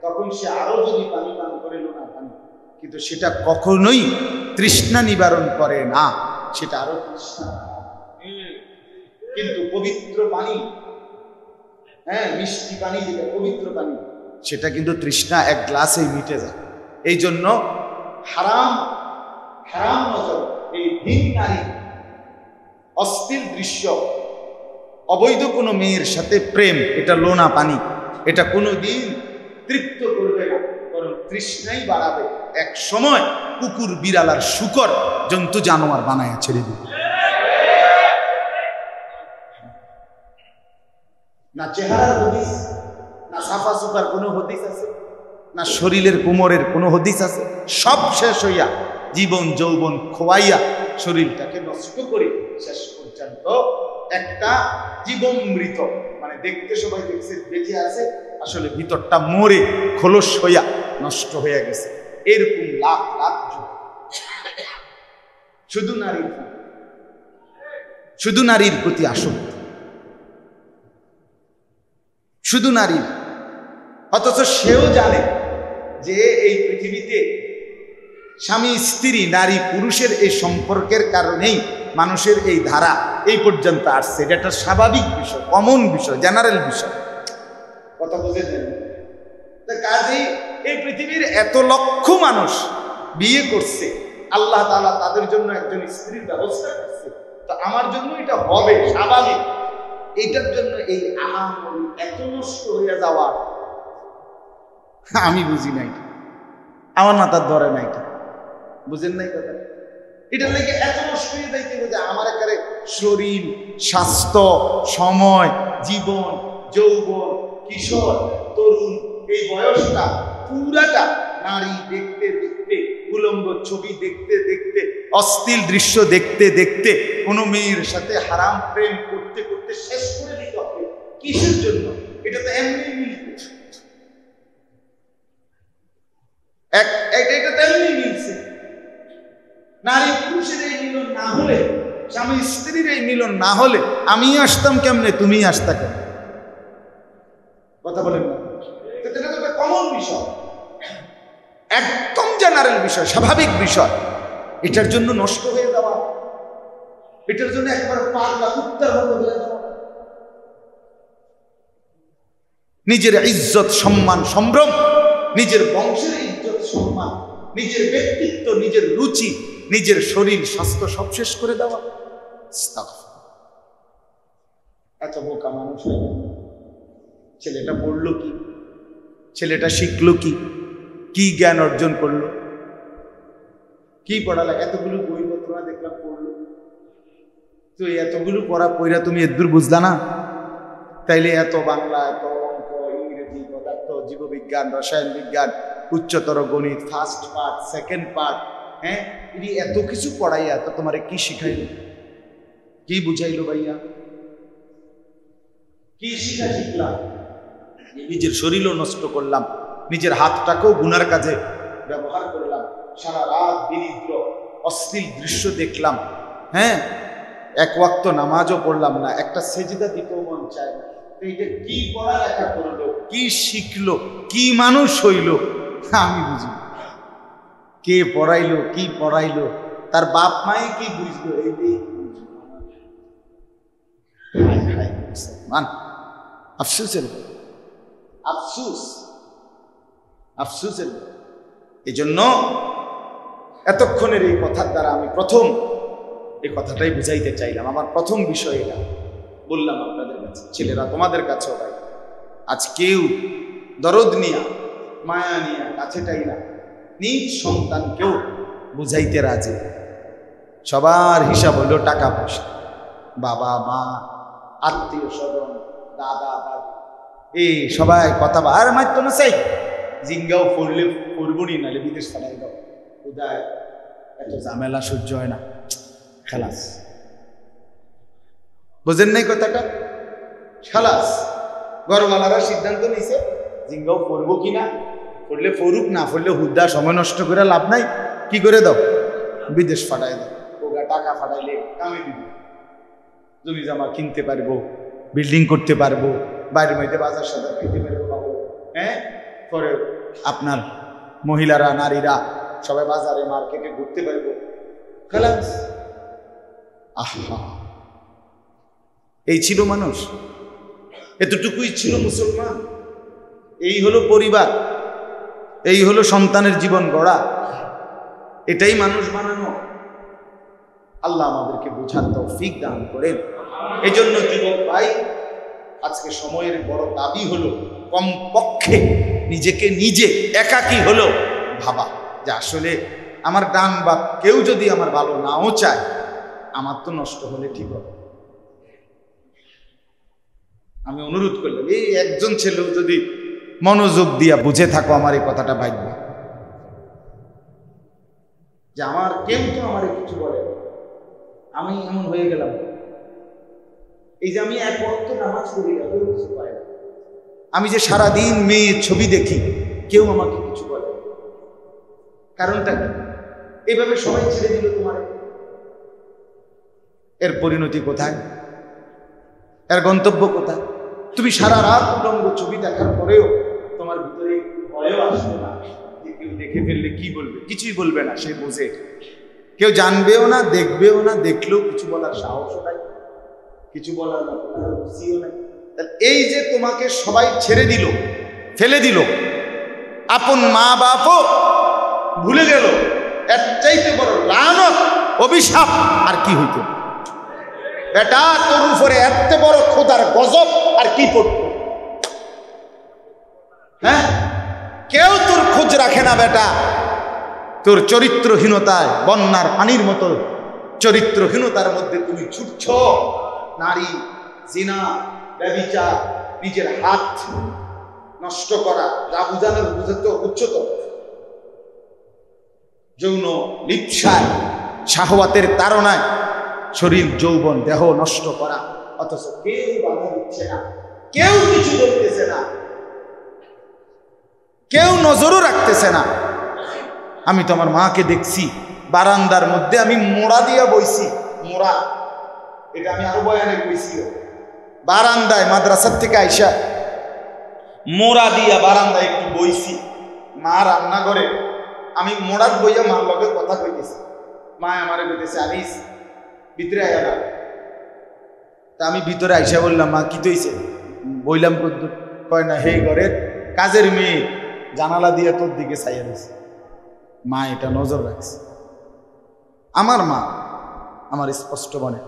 তখন সে আরো যদি পানি পান করে লোনা পানি, কিন্তু সেটা কখনোই তৃষ্ণা নিবারণ করে না, সেটা আরো তৃষ্ণা। কিন্তু পবিত্র পানি, হ্যাঁ মিষ্টি পানি, যেটা পবিত্র পানি, সেটা কিন্তু তৃষ্ণা এক গ্লাসেই মিটে যায়। এই জন্য হারাম হারাম নজর, এই ভিন নারী, অশ্লীল দৃশ্য, অবৈধ কোনো মেয়ের সাথে প্রেম, এটা লোনা পানি, এটা কোনোদিন তৃপ্ত করবে না, বরং তৃষ্ণাই বাড়াবে। এক সময় কুকুর বিড়াল আর শূকর জন্তু জানোয়ার বানায় ছেড়ে দিবে। না চেহারার হদিস, না সাফা সুফার কোনো হদিস আছে, না শরীরের কোমরের কোনো হদিস আছে। সব শেষ হইয়া জীবন যৌবন খোয়াইয়া শরীরটাকে নষ্ট করে শেষ পর্যন্ত একটা জীবনমৃত, মানে দেখতে সবাই দেখছে বেঁচে আছে, আসলে ভিতরটা মরে খোলস হইয়া নষ্ট হয়ে গেছে। এরকম লাখ লাখ যুগ। শুধু নারীর প্রতি আসক্তি, শুধু নারীর, অথচ সেও জানে যে এই পৃথিবীতে স্বামী স্ত্রী, নারী পুরুষের এই সম্পর্কের কারণেই মানুষের এই ধারা এই পর্যন্ত আসছে। এটা একটা স্বাভাবিক বিষয়, কমন বিষয়, জেনারেল বিষয়। কথা বুঝে নেন? কাজেই এই পৃথিবীর এত লক্ষ মানুষ বিয়ে করছে, আল্লাহ তাআলা তাদের জন্য একজন স্ত্রীর ব্যবস্থা করছে, তো আমার জন্য এটা হবে স্বাভাবিক। এইটার জন্য এই আহামরি এত নষ্ট হইয়া যাওয়া আমি বুঝি নাই, আমার মাথার ধরে নাই, বুঝেন নাই কথা? এটার লেগে এত নষ্ট হয়ে যাইতে যে আমার একেবারে শরীর, স্বাস্থ্য, সময়, জীবন, যৌবন, কিশোর, তরুণ, এই বয়সটা পুরাটা নারী দেখতে দেখতে, উলঙ্গ ছবি দেখতে দেখতে, অশ্লীল দৃশ্য দেখতে দেখতে, কোনো মেয়ের সাথে হারাম প্রেম করতে করতে শেষ করে দিতে হবে। কিসের জন্য? এটা তো এমনি মিলছে, এটা তো এমনি মিলছে। নারী পুরুষের এই মিলন না হলে, স্বামী স্ত্রীর এই মিলন না হলে আমি আসতাম কেমনে, তুমি আসতা কেমনে? কথা বলেন না? এটা তো একটা কমন বিষয়, একদম জেনারেল বিষয়, স্বাভাবিক বিষয়। এটার জন্য নষ্ট হয়ে যাওয়া, এটার জন্য একবার পাগলা কুত্তার মতো হয়ে যাওয়া, নিজের ইজ্জত সম্মান সম্ভ্রম, নিজের বংশের ইজ্জত সম্মান, নিজের ব্যক্তিত্ব, নিজের রুচি, নিজের শরীর স্বাস্থ্য সব শেষ করে দেওয়া। এত বোকা মানুষ হয়ে গেল। ছেলেটা পড়লো কি, ছেলেটা শিখলো কি, কি জ্ঞান অর্জন করলো, কি পড়ালে? এতগুলো বইপত্র দেখলাম পড়লো, তো এতগুলো পড়া তুমি এদূর বুঝলা না? তাইলে এত বাংলা, এত অঙ্ক, ইংরেজি, পদার্থ, জীববিজ্ঞান, রসায়ন বিজ্ঞান, উচ্চতর গণিত, ফার্স্ট পার্ট, সেকেন্ড পার্ট, হ্যাঁ, এত কিছু পড়াইয়া তো তোমারে কি শিখাইল, কি বুঝাইলো ভাইয়া? কি শিখলাম? নিজের শরীরও নষ্ট করলাম, নিজের হাতটাকেও গুনার কাজে ব্যবহার করলাম, সারা রাত বিনিদ্র অশ্লীল দৃশ্য দেখলাম, হ্যাঁ, এক ওয়াক্ত নামাজও পড়লাম না, একটা সেজদা দিতেও মন চায় না। এইটা কি পড়ালেখা করলো, কি শিখলো, কি মানুষ হইল আমি বুঝি। কে পড়াইলো, কি পড়াইলো, তার বাপ মাই কি বুঝলো? এই মুসলমান, আফসোসের আফসোস, আফসোসের। এই জন্য এতক্ষণের এই কথার দ্বারা আমি প্রথম এই কথাটাই বুঝাইতে চাইলাম। আমার প্রথম বিষয় এটা বললাম আপনাদের কাছে, ছেলেরা তোমাদের কাছেও ভাই, আজ কেউ দরদ নিয়া, মায়া নিয়া, কাছেটাই না, নিজ সন্তানকেও বুঝাইতে রাজি। সবার হিসাব হলো টাকা পয়সা, বাবা মা, আত্মীয় স্বজন, দাদা দাদি, এই সবাই কথা আর মারতো না চাই জিঙ্গাও পড়লে পড়বনি, নাহলে বিদেশ ফেলাই দাও, উদয় এত ঝামেলা সহ্য হয় না, খালাস। বোঝেন নাই কথাটা? খালাস। ঘরওয়ালারা সিদ্ধান্ত নিছে জিঙ্গাও পড়বো কিনা, পড়লে পড়ুক, না পড়লে হুদ্দা সময় নষ্ট করে লাভ নাই, কি করে দাও, বিদেশ ফাটাই দাও। ওগা টাকা ফাটাইলে কামে দিব, জমি জামা কিনতে পারবো, বিল্ডিং করতে পারবো, বাইরের মধ্যে বাজার সাজার খেতে পারবো, পাবো। হ্যাঁ, পরে আপনার মহিলারা নারীরা সবাই বাজারে মার্কেটে ঘুরতে পারবো, খালাস। আহা, এই ছিল মানুষ, এতটুকুই ছিল মুসলমান। এই হলো পরিবার, এই হলো সন্তানের জীবন গড়া, এটাই মানুষ বানানো। আল্লাহ আমাদেরকে বোঝার তৌফিক দান করেন। এই জন্য যুবক ভাই, আজকে সময়ের বড় দাবি হলো কমপক্ষে নিজেকে নিজে একাকী হলো ভাবা যে আসলে আমার ডান বাপ কেউ যদি আমার ভালো নাও চায়, আমার তো নষ্ট হলে ঠিক হবে। আমি অনুরোধ করলাম, এই একজন ছেলেও যদি মনোযোগ দিয়া বুঝে থাকো আমার এই কথাটা ভাববে যে আমার কেউ তো আমার কিছু বলে, আমি এমন হয়ে গেলাম, এই যে আমি এক ওয়াক্ত নামাজ পড়ি না, কেউ কিছু পায় না, আমি যে সারাদিন মেয়ের ছবি দেখি, কেউ আমাকে কিছু বলে, কারণটা কি? এইভাবে সবাই ছেড়ে দিল তোমার, এর পরিণতি কোথায়? এর গন্তব্য কোথায়? তুমি সারা রাত উলঙ্গ ছবি দেখার পরেও তোমার ভিতরে ভয়ও আসবে না যে কেউ দেখে ফেললে কি বলবে? কিছুই বলবে না, সে বোঝে। কেউ জানবেও না, দেখবেও না, দেখলেও কিছু বলার সাহসও নাই, কিছু বলার রুচিও নাই। এই যে তোমাকে সবাই ছেড়ে দিল, ফেলে দিল, আপন মা বাপও ভুলে গেল, এর চাইতে বড় লানত অভিশাপ আর কি হইত? বেটা, তোর উপরে এত বড় খোদার গজব আর কি পড়তো? হ্যাঁ, কেউ তোর খোঁজ রাখে না বেটা। তোর চরিত্রহীনতায়, বন্যার পানির মতো চরিত্রহীনতার মধ্যে তুমি ছুটছ। নারী, জিনা, ব্যভিচার, নিজের হাত নষ্ট করা, যা বুঝানোর বুঝতে উচ্চত, যৌন লিপ্সায়, শাহওয়াতের তাড়নায় শরীর যৌবন দেহ নষ্ট করা, অথচ কেউ বাধা দিচ্ছে না, কেউ কিছু বলতেছে না, কেউ নজরও রাখতেছে না। আমি তো আমার মাকে দেখছি বারান্দার মধ্যে, আমি মোড়া দিয়া বইছি, মোড়া, এটা আমি আরো বয়ানে বইছি, বারান্দায় মাদ্রাসার থেকে আইসা মোড়া দিয়া বারান্দায় একটু বইছি, মা রান্না করে, আমি মোড়াত বইয়া মার লগে কথা কইতেছি, মা আমারে কইতেছে আনিস ভিতরে আয়া না। তা আমি ভিতরে আইসা বললাম, মা কি তৈছে? বইলাম কদ্দুর? কয় না, হে ঘরের কাজের মেয়ে জানালা দিয়ে তোর দিকে চাইয়া দিছে। মা এটা নজর রাখছে, আমার মা আমার স্পষ্ট মনে,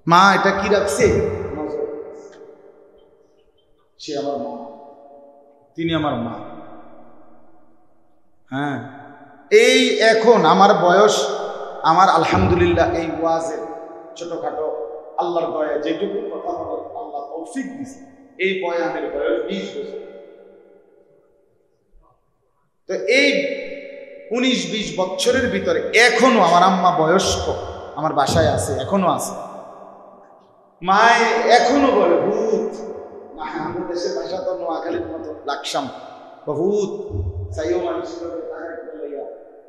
মা এটা কি রাখছে নজর, সে আমার মা, তিনি আমার মা। হ্যাঁ, এই এখন আমার বয়স, আমার আলহামদুলিল্লাহ এই ওয়াজের ছোটখাটো আল্লাহর দয়া যেটুকু কথা বলে আল্লাহ তৌফিক দিছে, এই বয়ানের বয়স 20 বছর। তো এই 19-20 বছরের ভিতরে এখনো আমার আম্মা বয়স্ক, আমার বাসায় আছে, এখনো আছে। মায় এখনো বলে ভূত, আমাদের দেশের ভাষা তো নোয়াখালীর মতো লাকসাম, ভূত চাইও মানুষ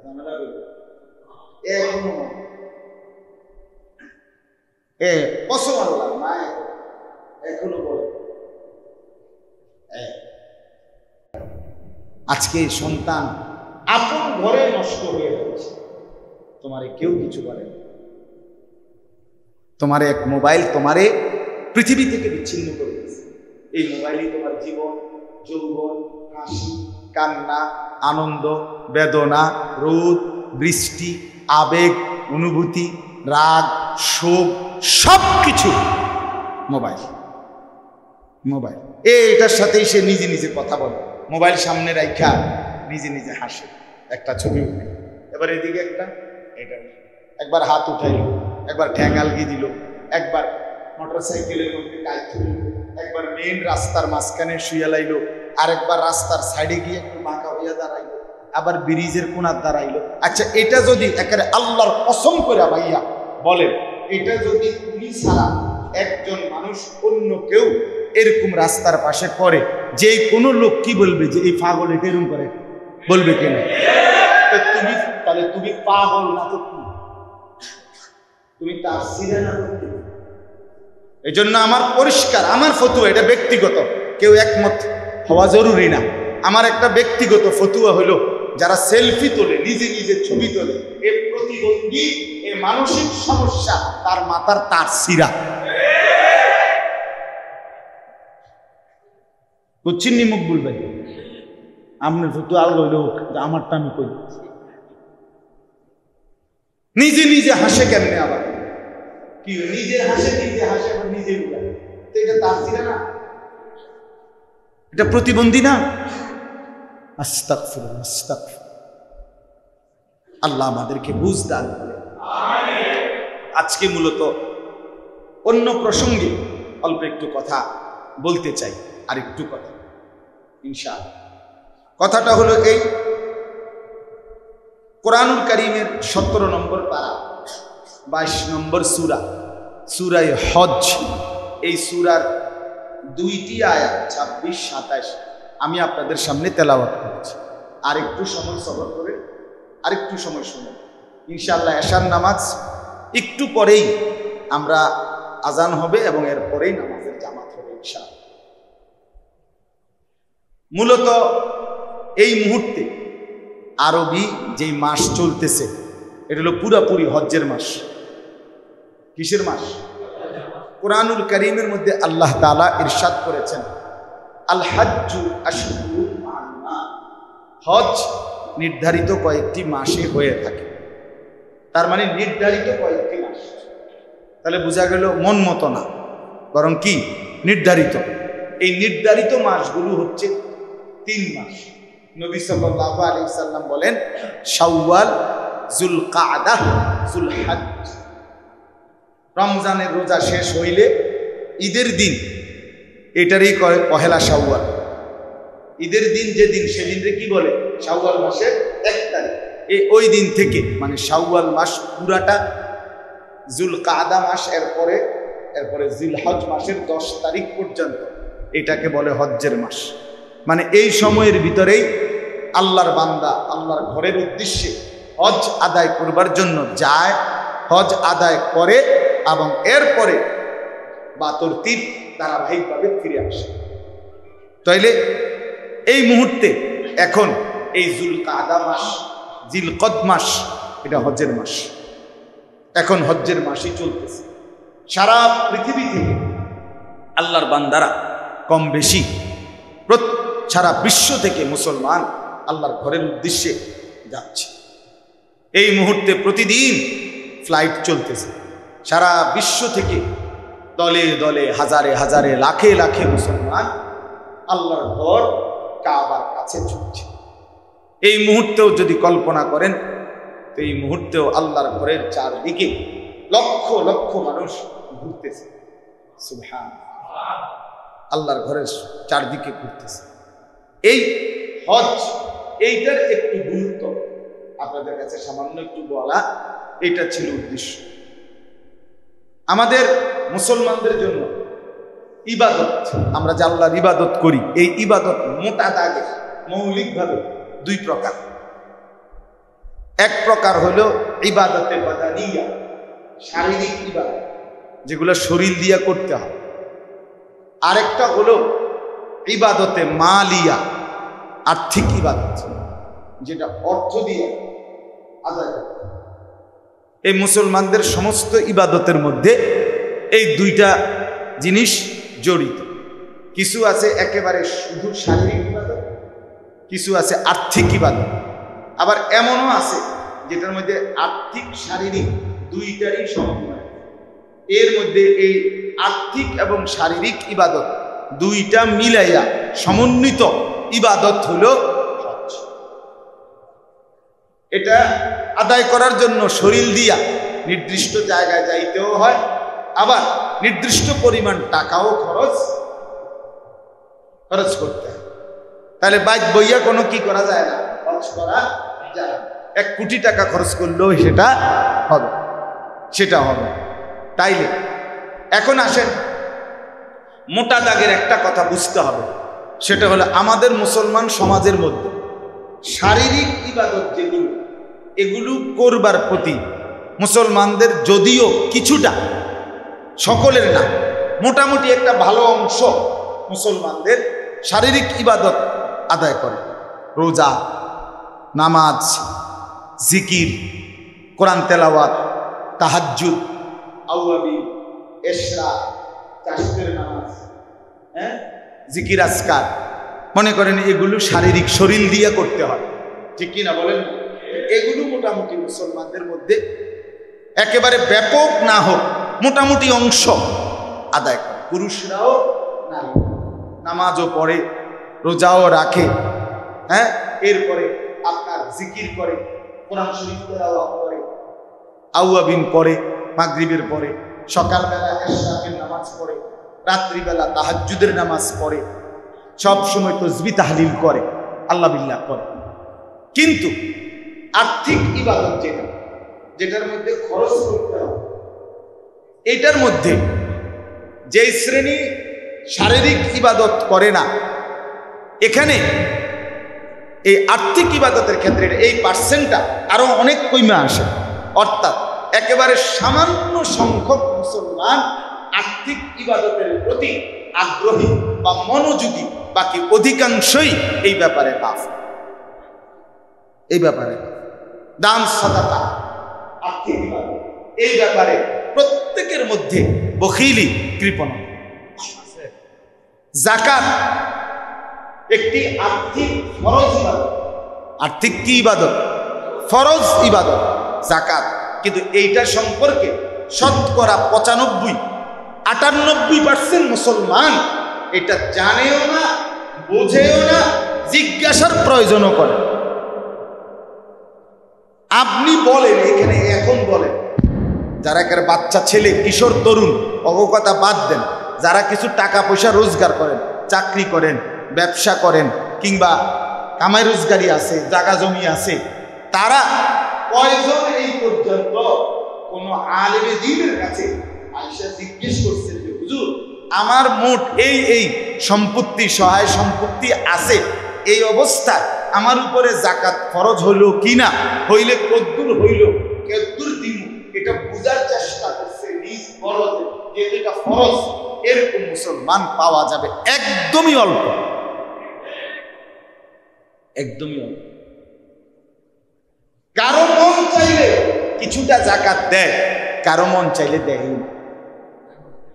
ঝামেলা করবে, এখনো কসম আল্লাহ মা এখনো বলে। আজকে সন্তান আপন ঘরে নষ্ট হয়ে যাচ্ছে, তোমারে কেউ কিছু বলে না, তোমারে এক মোবাইল তোমারে পৃথিবী থেকে বিচ্ছিন্ন করে দিয়েছে। এই মোবাইলই তোমার জীবন, যৌবন, হাসি, কান্না, আনন্দ, বেদনা, রোদ, বৃষ্টি, আবেগ, অনুভূতি, রাগ, শোক, সব কিছু মোবাইল। মোবাইল এটার সাথেই সে নিজে নিজে কথা বলে, মোবাইল সামনে রাখা নিজে নিজে হাসে, একটা ছবি উঠে, এবার এদিকে একটা, এটা একবার হাত উঠাইল, একবার ঠ্যাং আলগি দিল, একবার মোটরসাইকেলের মধ্যে কাজ তুলল, একবার মেইন রাস্তার মাঝখানে শুয়ে লাইলো, আরেকবার রাস্তার সাইডে গিয়ে একটু বাঁকা হইয়া দাঁড়াইলো, আবার ব্রিজের কোনার দাঁড়াইলো। আচ্ছা, এটা যদি একেবারে আল্লাহর কসম করে ভাইয়া বলেন, এটা যদি তুমি ছাড়া একজন মানুষ অন্য কেউ এরকম রাস্তার পাশে করে, যে কোনো লোক কি বলবে যে এই পাগল এটা এরকম করে? বলবে কেন? তুমি তাহলে তুমি পাগল না তো তুমি তার সিরে না? এই জন্য আমার পরিষ্কার, আমার ফতুয়া, এটা ব্যক্তিগত, কেউ একমত হওয়া জরুরি না। আমার একটা ব্যক্তিগত ফতুয়া হলো, যারা সেলফি তোলে, নিজে নিজে ছবি তোলে, এ প্রতিবন্ধী, এ মানসিক সমস্যা, তার মাথার তার সিরা। বুঝছেন নি? মুখ বলবেন আপনার ফতুয়া আল্লাহ হইল, আমারটা আমি করি। নিজে নিজে হাসে কেমনে? আবার কি নিজে হাসে, নিজে হাসে আবার নিজে উড়ায়, তো এটা তার সিরা না? এটা প্রতিবন্ধী না? আস্তাগফিরুল্লাহ, আস্তাগফিরুল্লাহ। আল্লাহ আমাদেরকে বুঝ দান করে। আজকে মূলত অন্য প্রসঙ্গে অল্প একটু কথা বলতে চাই, আর একটু কথা ইনশাআল্লাহ। কথাটা হলো এই, কোরআনুল কারীমের 17 নম্বর পারা 22 নম্বর সূরা, সূরায়ে হজ, এই সূরার 2টি আয়াত 26-27 আমি আপনাদের সামনে তেলাওয়াত করছি। আর একটু সময় সবর করে আরেকটু সময় শুনুন ইনশাআল্লাহ। এশার নামাজ একটু পরেই আমরা আজান হবে এবং এরপরেই নামাজের জামাত হবে ইনশাআল্লাহ। মূলত এই মুহূর্তে আরবি যেই মাস চলতেছে, এটা হলো পুরাপুরি হজ্জের মাস। কিসের মাস? কোরআনুল কারীমের মধ্যে আল্লাহ তাআলা ইরশাদ করেছেন, আল হাজ্জু আশহুরুম মা'লুমাত, হজ নির্ধারিত কয়েকটি মাসে হয়ে থাকে। তার মানে নির্ধারিত কয়েকটি মাস, তাহলে বোঝা গেল মন মতো না, বরং কি নির্ধারিত। এই নির্ধারিত মাসগুলো হচ্ছে 3 মাস। নবী সাল্লাল্লাহু আলাইহি সাল্লাম বলেন, শাওয়াল, যুলকাআদা, যুলহজ্জ। রমজানের রোজা শেষ হইলে ঈদের দিন, এটারই কয় পহেলা শাওয়াল। ঈদের দিন যেদিন, সেদিনরে কি বলে? শাওয়াল মাসের 1 তারিখ। ওই দিন থেকে মানে শাওয়াল মাস পুরাটা, যুলকাআদা মাস, এরপরে জিলহজ মাসের 10 তারিখ পর্যন্ত এটাকে বলে হজ্জের মাস। মানে এই সময়ের ভিতরেই আল্লাহর বান্দা আল্লাহর ঘরের উদ্দেশ্যে হজ আদায় করবার জন্য যায়, হজ আদায় করে এবং এরপরে বাতরতিব ধারাবাহিকভাবে ফিরে আসে। তাইলে এই মুহূর্তে এখন এই যুলকাআদা মাস, জিলকদ মাস, এটা হজ্জের মাস। এখন হজ্জের মাসই চলতেছে। সারা পৃথিবী থেকে আল্লাহর বান্দারা কম বেশি সারা বিশ্ব থেকে মুসলমান আল্লাহর ঘরের উদ্দেশ্যে যাচ্ছে। এই মুহূর্তে প্রতিদিন ফ্লাইট চলতেছে। সারা বিশ্ব থেকে দলে দলে, হাজারে হাজারে, লাখে লাখে মুসলমান আল্লাহর ঘর কাবার কাছে ছুটছে। এই মুহূর্তেও যদি কল্পনা করেন, তো এই মুহূর্তেও আল্লাহর ঘরের চারদিকে লক্ষ লক্ষ মানুষ ঘুরতেছে। সুবহানাল্লাহ, আল্লাহর ঘরের চারদিকে ঘুরতেছে। এই হজ, এইটার একটু গুরুত্ব আপনাদের কাছে সামান্য একটু বলা, এটা ছিল উদ্দেশ্য। আমাদের মুসলমানদের জন্য ইবাদত, আমরা যে আল্লাহর ইবাদত করি, এই ইবাদত মোটা দাগে মৌলিকভাবে 2 প্রকার। এক প্রকার হলো ইবাদতে বাদানিয়া, শারীরিক ইবাদত, যেগুলো শরীর দিয়া করতে হয়। আরেকটা হলো ইবাদতে মালিয়া, আর্থিক ইবাদত, যেটা অর্থ দিয়ে আদায় করতে হয়। এই মুসলমানদের সমস্ত ইবাদতের মধ্যে এই 2টা জিনিস জড়িত। কিছু আছে একেবারে শুধু শারীরিক ইবাদত, কিছু আছে আর্থিক ইবাদত, আবার এমনও আছে যেটার মধ্যে আর্থিক শারীরিক 2টারই সমন্বয়। এর মধ্যে এই আর্থিক এবং শারীরিক ইবাদত 2টা মিলাইয়া সমন্বিত ইবাদত হলো হজ। এটা আদায় করার জন্য শরীর দিয়া নির্দিষ্ট জায়গায় যাইতেও হয়, আবার নির্দিষ্ট পরিমাণ টাকাও খরচ খরচ করতে হয়। তাহলে বাইক বইয়া কোনো কি করা যায় না, খরচ করা যায়। 1 কোটি টাকা খরচ করলেও সেটা হবে। তাইলে এখন আসেন, মোটা দাগের একটা কথা বুঝতে হবে, সেটা হলো আমাদের মুসলমান সমাজের মধ্যে শারীরিক ইবাদত যেগুলো, এগুলো করবার প্রতি মুসলমানদের যদিও কিছুটা, সকলের না, মোটামুটি একটা ভালো অংশ মুসলমানদের শারীরিক ইবাদত আদায় করে। রোজা, নামাজ, জিকির, কোরআন তেলাওয়াত, তাহাজ্জুদ, আউয়াবি, এশরা, চাষের নামাজ, জিকির আজকার, মনে করেন এগুলো শারীরিক শরীর দিয়ে করতে হয়, ঠিক কি না বলেন? এগুলো মোটামুটি মুসলমানদের মধ্যে একেবারে ব্যাপক না হোক, মোটামুটি অংশ আদায় করে। পুরুষরাও নামাজও পড়ে, রোজাও রাখে, এরপরে আপনার জিকির করে, কোরআন শরীফ তেলাওয়াত করে, আউয়াবিন পড়ে, মাগরিবের পরে, সকালবেলা ইশরাকের নামাজ পড়ে, রাত্রিবেলা তাহাজ্জুদের নামাজ পড়ে, সব সময় তাসবিহ তাহলিল করে, আল্লাহ বিল্লাহ করে। কিন্তু আর্থিক ইবাদত যেটার মধ্যে খরচ করতে হবে, এটার মধ্যে যে শ্রেণী শারীরিক ইবাদত করে না, এখানে এই আর্থিক ইবাদতের ক্ষেত্রে এই পার্সেন্টটা আরো অনেক কমে আসে। অর্থাৎ একেবারে সামান্য সংখ্যক মুসলমান আর্থিক ইবাদতের প্রতি আগ্রহী বা মনোযোগী, বাকি অধিকাংশই এই ব্যাপারে দান সাদাকা, আর্থিক ইবাদত, এই ব্যাপারে প্রত্যেকের মধ্যে বখিলি, কৃপণতা। যাকাত একটি আর্থিক ফরজ ইবাদত। আর্থিক কি ইবাদত? ফরজ ইবাদত যাকাত। কিন্তু এইটা সম্পর্কে শতকরা 95-98% মুসলমান এটা জানেও না, বোঝেও না, জিজ্ঞাসার প্রয়োজনও করে। আপনি বলেন এখানে, এখন বলেন, যারা একেবারে বাচ্চা ছেলে, কিশোর, তরুণ, অগকথা বাদ দেন, যারা কিছু টাকা পয়সা রোজগার করেন, চাকরি করেন, ব্যবসা করেন, কিংবা কামাই রোজগারি আছে, জায়গা জমি আছে, তারা কয়জন এই পর্যন্ত কোন আলেমে দ্বীনের কাছে আয়েশা জিজ্ঞেস করছেন যে হুজুর, আমার মোট এই সম্পত্তি, সহায় সম্পত্তি আছে, এই অবস্থায় আমার উপরে যাকাত ফরজ হইল কিনা, হইলে কদ্দুর হইল, কদ্দুর দিন, এটা বুঝার চেষ্টা করছে নিজ ফরজে, যে এটা ফরজ। এরকম মুসলমান পাওয়া যাবে একদমই অল্প, একদমই অল্প। কারো মন চাইলে কিছুটা যাকাত দেয়, কারো মন চাইলে দেয় না।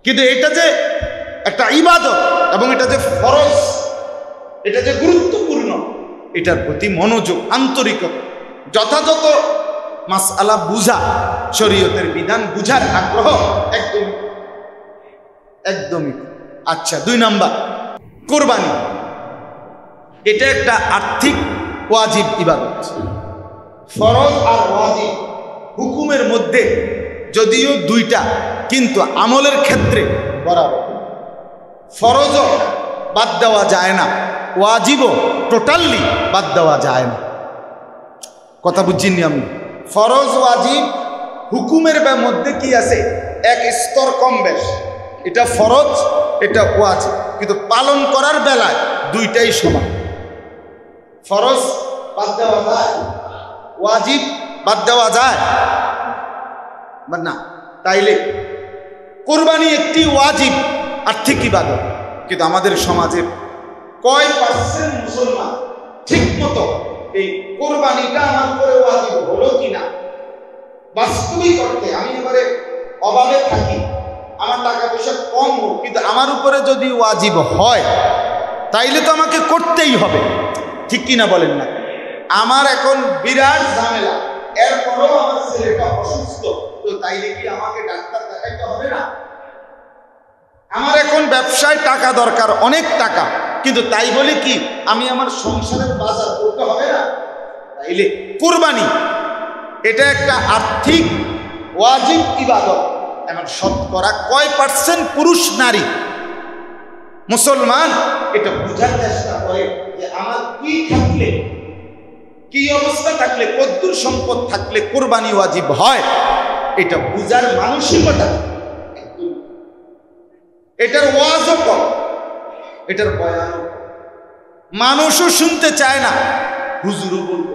কিন্তু এটা যে একটা ইবাদত এবং এটা যে ফরজ, এটা যে গুরুত্বপূর্ণ, এটার প্রতি মনোযোগ, আন্তরিকতা, যথাযথ মাসআলা বুঝা, শরীয়তের বিধান বুঝার আগ্রহ একদমই। আচ্ছা, 2 নাম্বার, কোরবানি। এটা একটা আর্থিক ওয়াজিব ইবাদত। ফরজ আর ওয়াজিব হুকুমের মধ্যে যদিও 2টা, কিন্তু আমলের ক্ষেত্রে বরাবর। ফরজও বাদ দেওয়া যায় না, ওয়াজিবও টোটালি বাদ দেওয়া যায় না। কথা বুঝিনি আমি? ফরজ ওয়াজিব হুকুমের মধ্যে কি আছে, এক স্তর কম বেশ। এটা ফরজ, এটা ওয়াজিব, কিন্তু পালন করার বেলায় 2টাই সমান। ফরজ বাদ দেওয়া যায়, ওয়াজিব বাদ দেওয়া যায় না। তাইলে কোরবানি একটি ওয়াজিব আর্থিক ইবাদত, কিন্তু আমাদের সমাজের কয় পার্সেন্ট মুসলমান ঠিক মতো এই কোরবানিটা আমার করে ওয়াজিব হলো কিনা বাস্তবিক অর্থে, আমি এবারে অভাবে থাকি, আমার টাকা পয়সা কম হোক, কিন্তু আমার উপরে যদি ওয়াজিব হয় তাইলে তো আমাকে করতেই হবে, ঠিক কিনা বলেন না? আমার এখন বিরাট ঝামেলা, এরপরও আমার ছেলেটা অসুস্থ, তো তাইলে কি আমাকে ডাক্তার দেখাইতে হবে না? আমার এখন ব্যবসায় টাকা দরকার, অনেক টাকা, কিন্তু তাই বলে কি আমি আমার সংসারের বাজার করতে হবে না? তাইলে কুরবানি এটা একটা আর্থিক ওয়াজিব ইবাদত। এখন শতকরা কয় পার্সেন্ট পুরুষ নারী মুসলমান এটা বোঝার চেষ্টা করে যে আমার কি থাকলে, কি অবস্থা থাকলে, কদ্দুর সম্পদ থাকলে কুরবানি ওয়াজিব হয়, এটা বুঝার মানসিকতা। এটার ওয়াজও কম, এটার বয়ানও কম। মানুষও শুনতে চায় না, হুজুরও বলতে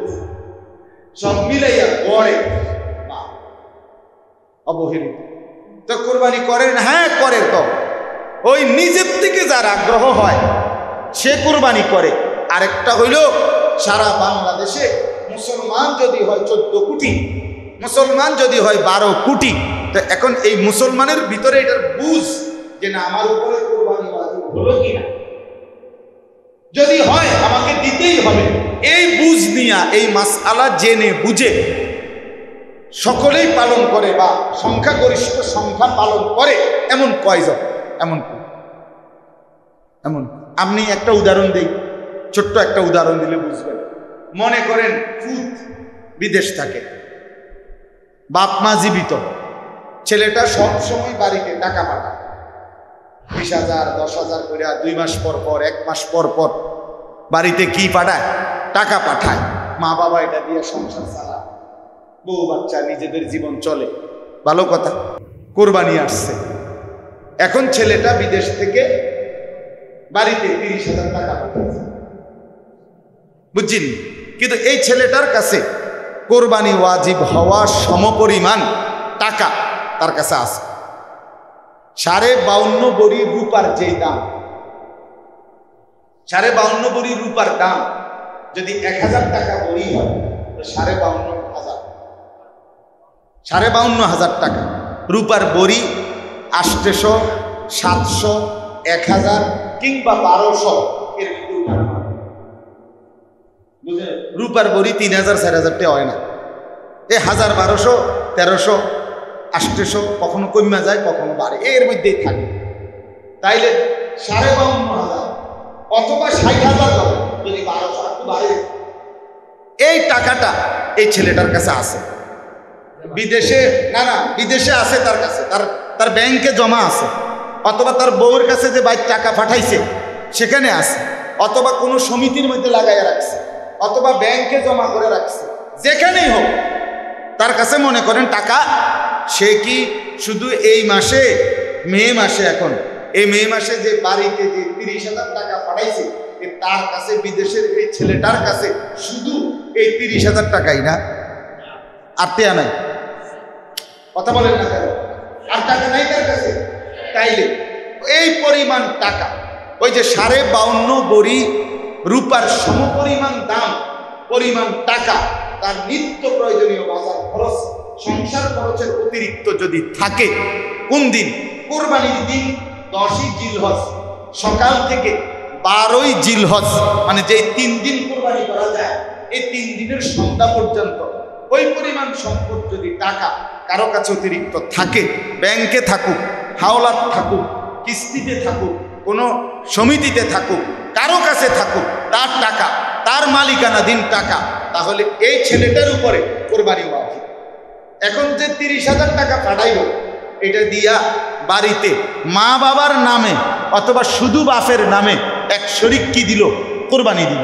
সব মিলাইয়া করে অবহেলিত। তো কুরবানি করেন? হ্যাঁ করে। তো ওই নিজের থেকে যার আগ্রহ হয় সে কুরবানি করে। আরেকটা হইল সারা বাংলাদেশে মুসলমান যদি হয় 14 কোটি, মুসলমান যদি হয় 12 কোটি, তো এখন এই মুসলমানের ভিতরে এটার বুঝ যে না আমার উপরে কুরবানি ওয়াজিব হলো কিনা, যদি হয় আমাকে দিতেই হবে, এই বুঝ নিয়া এই মাসআলা জেনে বুঝে সকলেই পালন করে বা সংখ্যাগরিষ্ঠ সংখ্যা পালন করে, এমন কয়জন? এমন আপনি একটা উদাহরণ দেই, ছোট্ট একটা উদাহরণ দিলে বুঝবেন। মনে করেন ফুত বিদেশ থাকে, বাপ মা জীবিত, ছেলেটা সব সময় বাড়িতে টাকা পাঠায়, 20,000 10,000 করে 2 মাস পর পর 1 মাস পর পর বাড়িতে কি পাঠায়? টাকা পাঠায়। মা বাবা এটা দিয়ে সংসার চালায়, বউ বাচ্চা নিজেদের জীবন চলে, ভালো কথা। কোরবানি আসছে, এখন ছেলেটা বিদেশ থেকে বাড়িতে 30,000 টাকা পাঠাচ্ছে, বুঝছেন? কিন্তু এই ছেলেটার কাছে কোরবানি ওয়াজিব হওয়া সমপরিমাণ টাকা তার কাছে আছে। 52.5 বড়ি রূপার যেই দাম, 52.5 বড়ি রূপার দাম যদি 1000 টাকা বড়ি হয়, তো 52,500 টাকা রূপার বড়ি। 800, 700, 1000 কিংবা 1200 এর ভিতরে বুঝলেন? রূপার বড়ি 3000 4000 টাকা হয় না, 1000 1200 1300 800 কখনো কমে যায় কখনো বাড়ে, এর মধ্যেই থাকে। তাইলে 52,500 অথবা 60,000 হবে, যদি 1200 একটু বাড়ে। এই টাকাটা এই ছেলেটার কাছে আছে, বিদেশে না বিদেশে আছে, তার কাছে তার ব্যাংকে জমা আছে, অথবা তার বউয়ের কাছে যে বাইর টাকা পাঠাইছে সেখানে আছে, অথবা কোনো সমিতির মধ্যে লাগাইয়া রাখছে, অথবা ব্যাংকে জমা করে রাখছে, যেখানেই হোক তার কাছে মনে করেন টাকা। সে কি শুধু এই মাসে, মে মাসে, এখন এই মে মাসে যে বাড়িতে যে 30,000 টাকা পাঠাইছে, তার কাছে বিদেশের এই ছেলেটার কাছে শুধু এই 30,000 টাকাই না, আর টেয়া নাই। কথা বলেন না কেন? আর টাকা নাই তার কাছে। তাইলে এই পরিমাণ টাকা, ওই যে 52.5 বড়ি রূপার সমপরিমাণ দাম, পরিমাণ টাকা তার নিত্য প্রয়োজনীয় বাজার খরচ, সংসার খরচের অতিরিক্ত যদি থাকে, কোন দিন? কোরবানির দিন 10ই জিলহজ সকাল থেকে 12ই জিলহজ, মানে যে 3 দিন কোরবানি করা যায়, এই 3 দিনের সন্ধ্যা পর্যন্ত ওই পরিমাণ সম্পদ যদি টাকা কারো কাছে অতিরিক্ত থাকে, ব্যাংকে থাকুক, হাওলাত থাকুক, কিস্তিতে থাকুক, কোনো সমিতিতে থাকুক, কারো কাছে থাকুক, তার টাকা, তার মালিকানাধীন টাকা, তাহলে এই ছেলেটার উপরে কোরবানি ওয়াজিব। এখন যে 30,000 টাকা পাঠাইল, এটা দিয়া বাড়িতে মা বাবার নামে অথবা শুধু বাপের নামে এক শরিক কি দিল? কোরবানি দিল।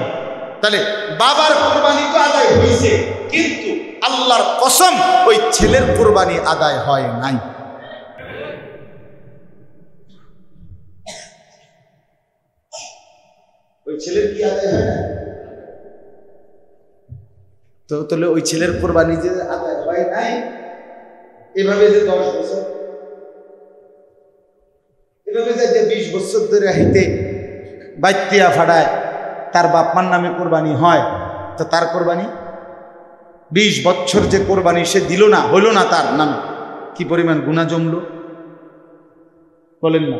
তাহলে বাবার কোরবানি তো আদায় হয়েছে, কিন্তু আল্লাহর কসম ওই ছেলের কোরবানি আদায় হয় নাই। ওই ছেলের কি আদায় হয় না? তো তাহলে ওই ছেলের কোরবানি যে আদায় হয় নাই, এভাবে যে 10 বছর, এভাবে যে 20 বছর ধরে হাইতে বাইতিয়া ফাড়ায় তার বাপমার নামে কোরবানি হয়, তো তার কোরবানি 20 বছর যে কোরবানি সে দিল না, হইল না, তার নামে কি পরিমাণ গুনাহ জমলো বলেন না?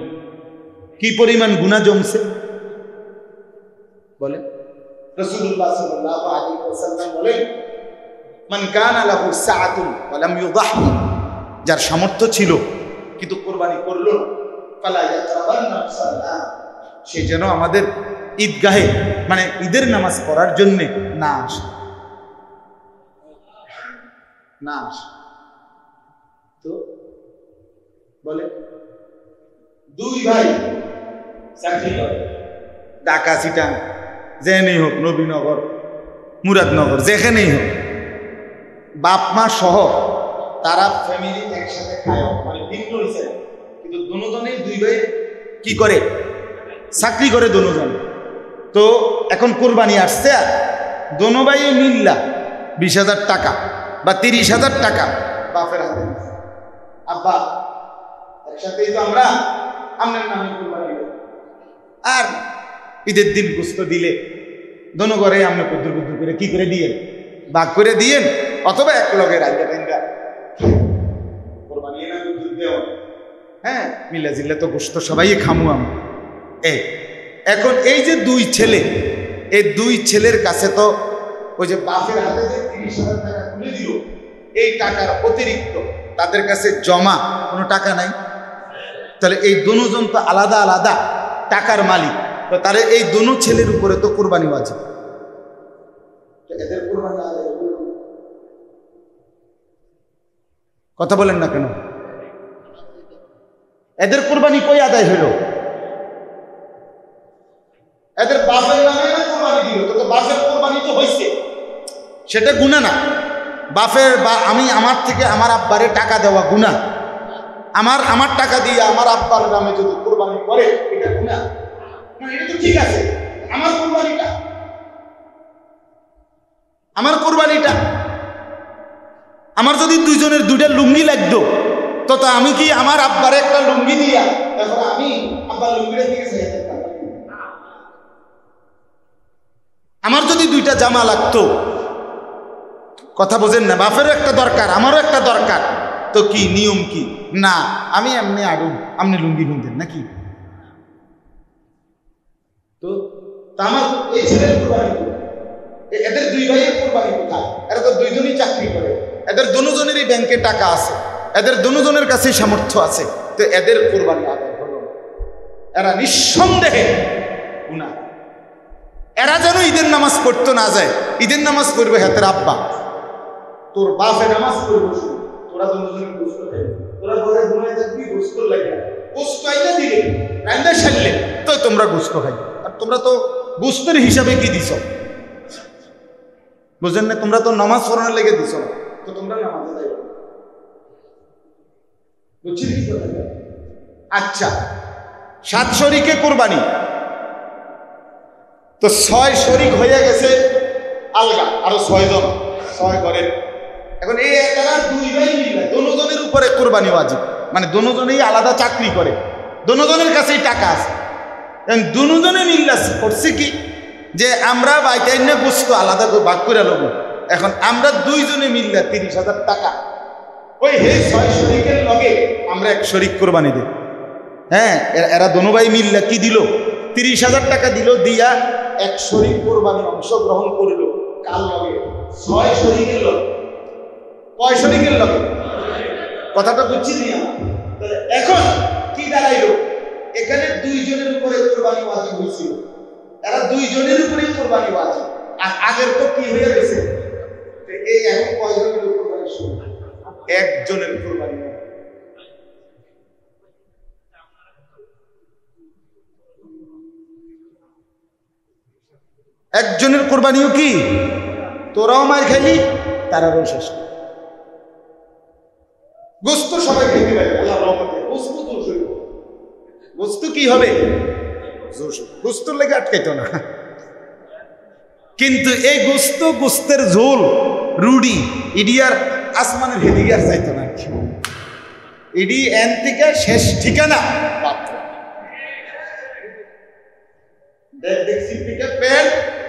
কি পরিমাণ গুনাহ জমছে বলেন? রাসূলুল্লাহ সাল্লাল্লাহু আলাইহি ওয়াসাল্লাম বলেন, মান কানা লাহু সাআতুন ওয়া লাম ইউদাহি, যার সামর্থ্য ছিল কিন্তু কোরবানি করলো না, ফালা ইয়াতরাবান্না সালাহ, সে যেন আমাদের ঈদগাহে, মানে ঈদের নামাজ পড়ার জন্য না আসে, না আসে। তো বলে 2 ভাই চাকরি করে, ঢাকা চিটাং যেখানেই হোক, নবীনগর মুরাদনগর যেখানেই হোক, বাপ মা সহ তারা ফ্যামিলি একসাথে খায়, মানে ভিন্ন হয়েছে না, কিন্তু দুজনেই দুই ভাই কি করে চাকরি করে দুজন। তো এখন কোরবানি আসছে, দোনো ভাই মিল্লা 20,000 টাকা বা 30,000 টাকা বাপের হাতে দিচ্ছে। আব্বা একসাথেই তো আমরা আপনার নামে কোরবানি দেব, আর ঈদের দিন গোস্ত দিলে দোনো ঘরে আমরা কুদ্দুর কুদ্দুর করে কি করে দিয়েন, ভাগ করে দিয়েন, অথবা এক লগে রাইন্দা রাইন্দা কোরবানি না দুধ দেওয়া। হ্যাঁ, মিল্লা জিল্লা তো গোস্ত সবাই খামু আমরা। এখন এই যে দুই ছেলে, এই দুই ছেলের কাছে তো ওই যে বাপের হাতে যে 30,000 টাকা তুলে দিল, এই টাকার অতিরিক্ত তাদের কাছে জমা কোনো টাকা নাই। তাহলে এই দুজন তো আলাদা আলাদা টাকার মালিক, তো তাহলে এই দুনো ছেলের উপরে তো কোরবানি ওয়াজিব। এদের কোরবানি কথা বলেন না কেন? এদের কোরবানি কই আদায় হইল? এদের বাপের নামে না কোরবানি দিল, তো বাপের কোরবানি তো হয়েছে, সেটা গুনাহ না। বাপের বা আমি আমার থেকে আমার আব্বারে টাকা দেওয়া গুনাহ, আমার টাকা দিয়ে আমার আব্বার নামে যদি কোরবানি করে এটা গুনাহ না। এটা তো ঠিক আছে, আমার কোরবানিটা আমার যদি দুইজনের দুইটা লুঙ্গি লাগতো, তো আমি কি আমার আব্বারে একটা লুঙ্গি দিয়া তারপর আমি আব্বার লুঙ্গিটা দিকে চাইতে পারতাম? আমার যদি দুইটা জামা লাগতো, কথা বোঝেন না, বাপেরও একটা দরকার আমারও একটা দরকার, তো কি নিয়ম কি? না, আমি এমনি আড়ুন, আপনি লুঙ্গি কিনতেন নাকি? তো আমার এই ছেলের কোরবানি, এদের দুই ভাইয়ের কোরবানি কোথায়? এরা তো দুইজনই চাকরি করে, এদের দুজনেরই ব্যাংকে টাকা আছে, এদের দুজনের কাছেই সামর্থ্য আছে, তো এদের কোরবানি আদায় হলো। এরা নিঃসন্দেহে গুনাহ। এরা যেন ঈদের নামাজ পড়তে না যায়, ঈদের নামাজ পড়বে হাতের আব্বা, তোর বাপে নামাজ পড়বো, তোরা দুজনে গোসল খাইবে, তোরা ঘরে ঘুমাই থাকবি, গোসল লাগে গোস্ত আইনা দিলে রান্না সারলে তো তোমরা গোস্ত খাইবে। আর তোমরা তো গোস্তের হিসাবে কি দিছ বুঝেন না? তোমরা তো নামাজ পড়ানোর লেগে দিছ না, তো তোমরা নামাজে যাইবে, বুঝছিস? আচ্ছা, 7 শরীকে কোরবানি, তো 6 শরীক হয়ে গেছে আলগা, আরো 6 জন, 6 ঘরের। এখন এই এরা দুই ভাই মিলে দুজনের উপরে কোরবানি ওয়াজিব, মানে দুজনেই আলাদা চাকরি করে, দুজনের কাছেই টাকা আছে। দুজনে মিল্লা করছে কি যে আমরা বাইটাই না গোস্ত আলাদা করে ভাগ করে নেব। এখন আমরা দুইজনে মিল্লা 30,000 টাকা ওই হে 6 শরীকের লগে আমরা এক শরীক কোরবানি দিই। হ্যাঁ, এরা দোনো ভাই মিল্লা কি দিল? 30,000 টাকা দিল, দিয়া এক শরীক কোরবানি অংশগ্রহণ করলো। কার লগে? 6 শরীকের লগে। কয় শরীকের লগে? কথাটা বুঝছি না? এখন কি দাঁড়াইলো? এখানে দুইজনের উপরে কোরবানি ওয়াজিব হয়েছিল, এরা দুইজনের উপরে কোরবানি ওয়াজিব, আর আগের তো কি হয়ে গেছে? এই এখন কয়জনের কোরবানি শুরু? একজনের কোরবানি। একজনের কোরবানিও কি তোরাও মার খাইলি, তারাও শেষ। গোস্ত সবাই খেতে পারে, গোস্ত কি হবে? গোস্তর লেগে আটকাইতো না, কিন্তু এই গোস্তের ঝোল রুডি ইডিয়ার আসমানের হেদিকে আর চাইতো না। ইডি এন থেকে শেষ ঠিকানা পাত্র, দেখছি থেকে পেন,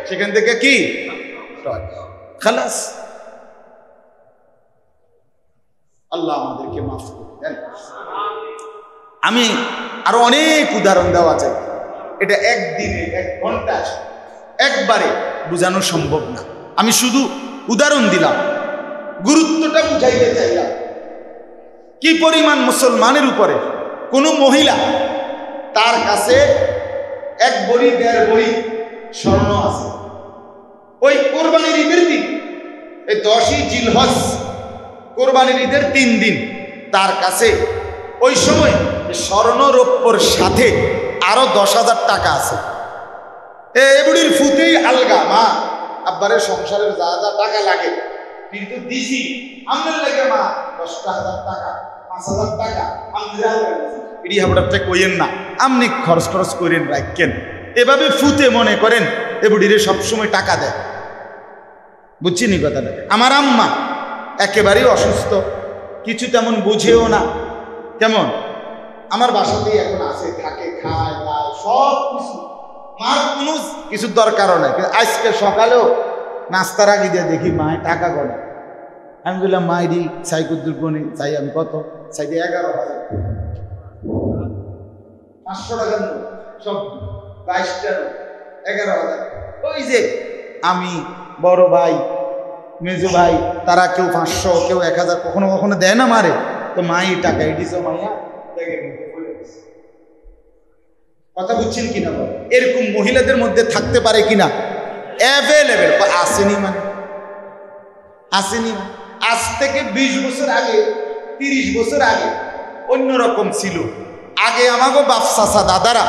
সেখান থেকে কি খালাস। আল্লাহ আমাদেরকে মাফ করবেন। আমি আরো অনেক উদাহরণ দেওয়া যায়, এটা একদিনে 1 ঘন্টা একবারে বোঝানো সম্ভব না। আমি শুধু উদাহরণ দিলাম, গুরুত্বটা বুঝাইতে চাইলাম কি পরিমাণ মুসলমানের উপরে কোনো মহিলা তার কাছে 1 ভরি 1.5 ভরি স্বর্ণ আছে, ওই কোরবানির ঈদের দিন, এই 10ই জিলহজ কোরবানির ঈদের 3 দিন তার কাছে ওই সময় স্বর্ণ রৌপ্যর সাথে আরো 10,000 টাকা আছে। এই বুড়ির ফুতেই আলগা, মা আব্বারের সংসারের যা যা টাকা লাগে কিন্তু দিছি আমনের লাগে মা 10,000 টাকা 5,000 টাকা এটি হাবড়াতে কইেন না, আমনি খরচ খরচ করেন রাখেন। এভাবে ফুতে মনে করেন এ বুড়িরে সবসময় টাকা দেয়। বুঝছিনি কথাটা? আমার আম্মা একেবারেই অসুস্থ, কিছু তেমন বুঝেও না। কেমন আমার বাসাতেই এখন আছে, থাকে, খায় দায় সব কিছু, মার কোনো কিছুর দরকারও নাই। আজকে সকালেও নাস্তার আগে দিয়ে দেখি মায় টাকা গনে। আমি বললাম মাইরি সাইকুদ্দুর গনে চাই, আমি কত চাই? 11,000, 500 টাকার নোট সব 22টা, 11,000। ওই যে আমি বড় ভাই মেজো ভাই তারা কেউ 500 কেউ 1000 কখনো কখনো দেয় না মারে, তো মাই টাকা এডিস মাইয়া কথা বুঝছেন কিনা? এরকম মহিলাদের মধ্যে থাকতে পারে কিনা? অ্যাভেলেবেল আসেনি, মানে আসেনি। আজ থেকে 20 বছর আগে 30 বছর আগে অন্যরকম ছিল। আগে আমাকে বাপ চাচা দাদারা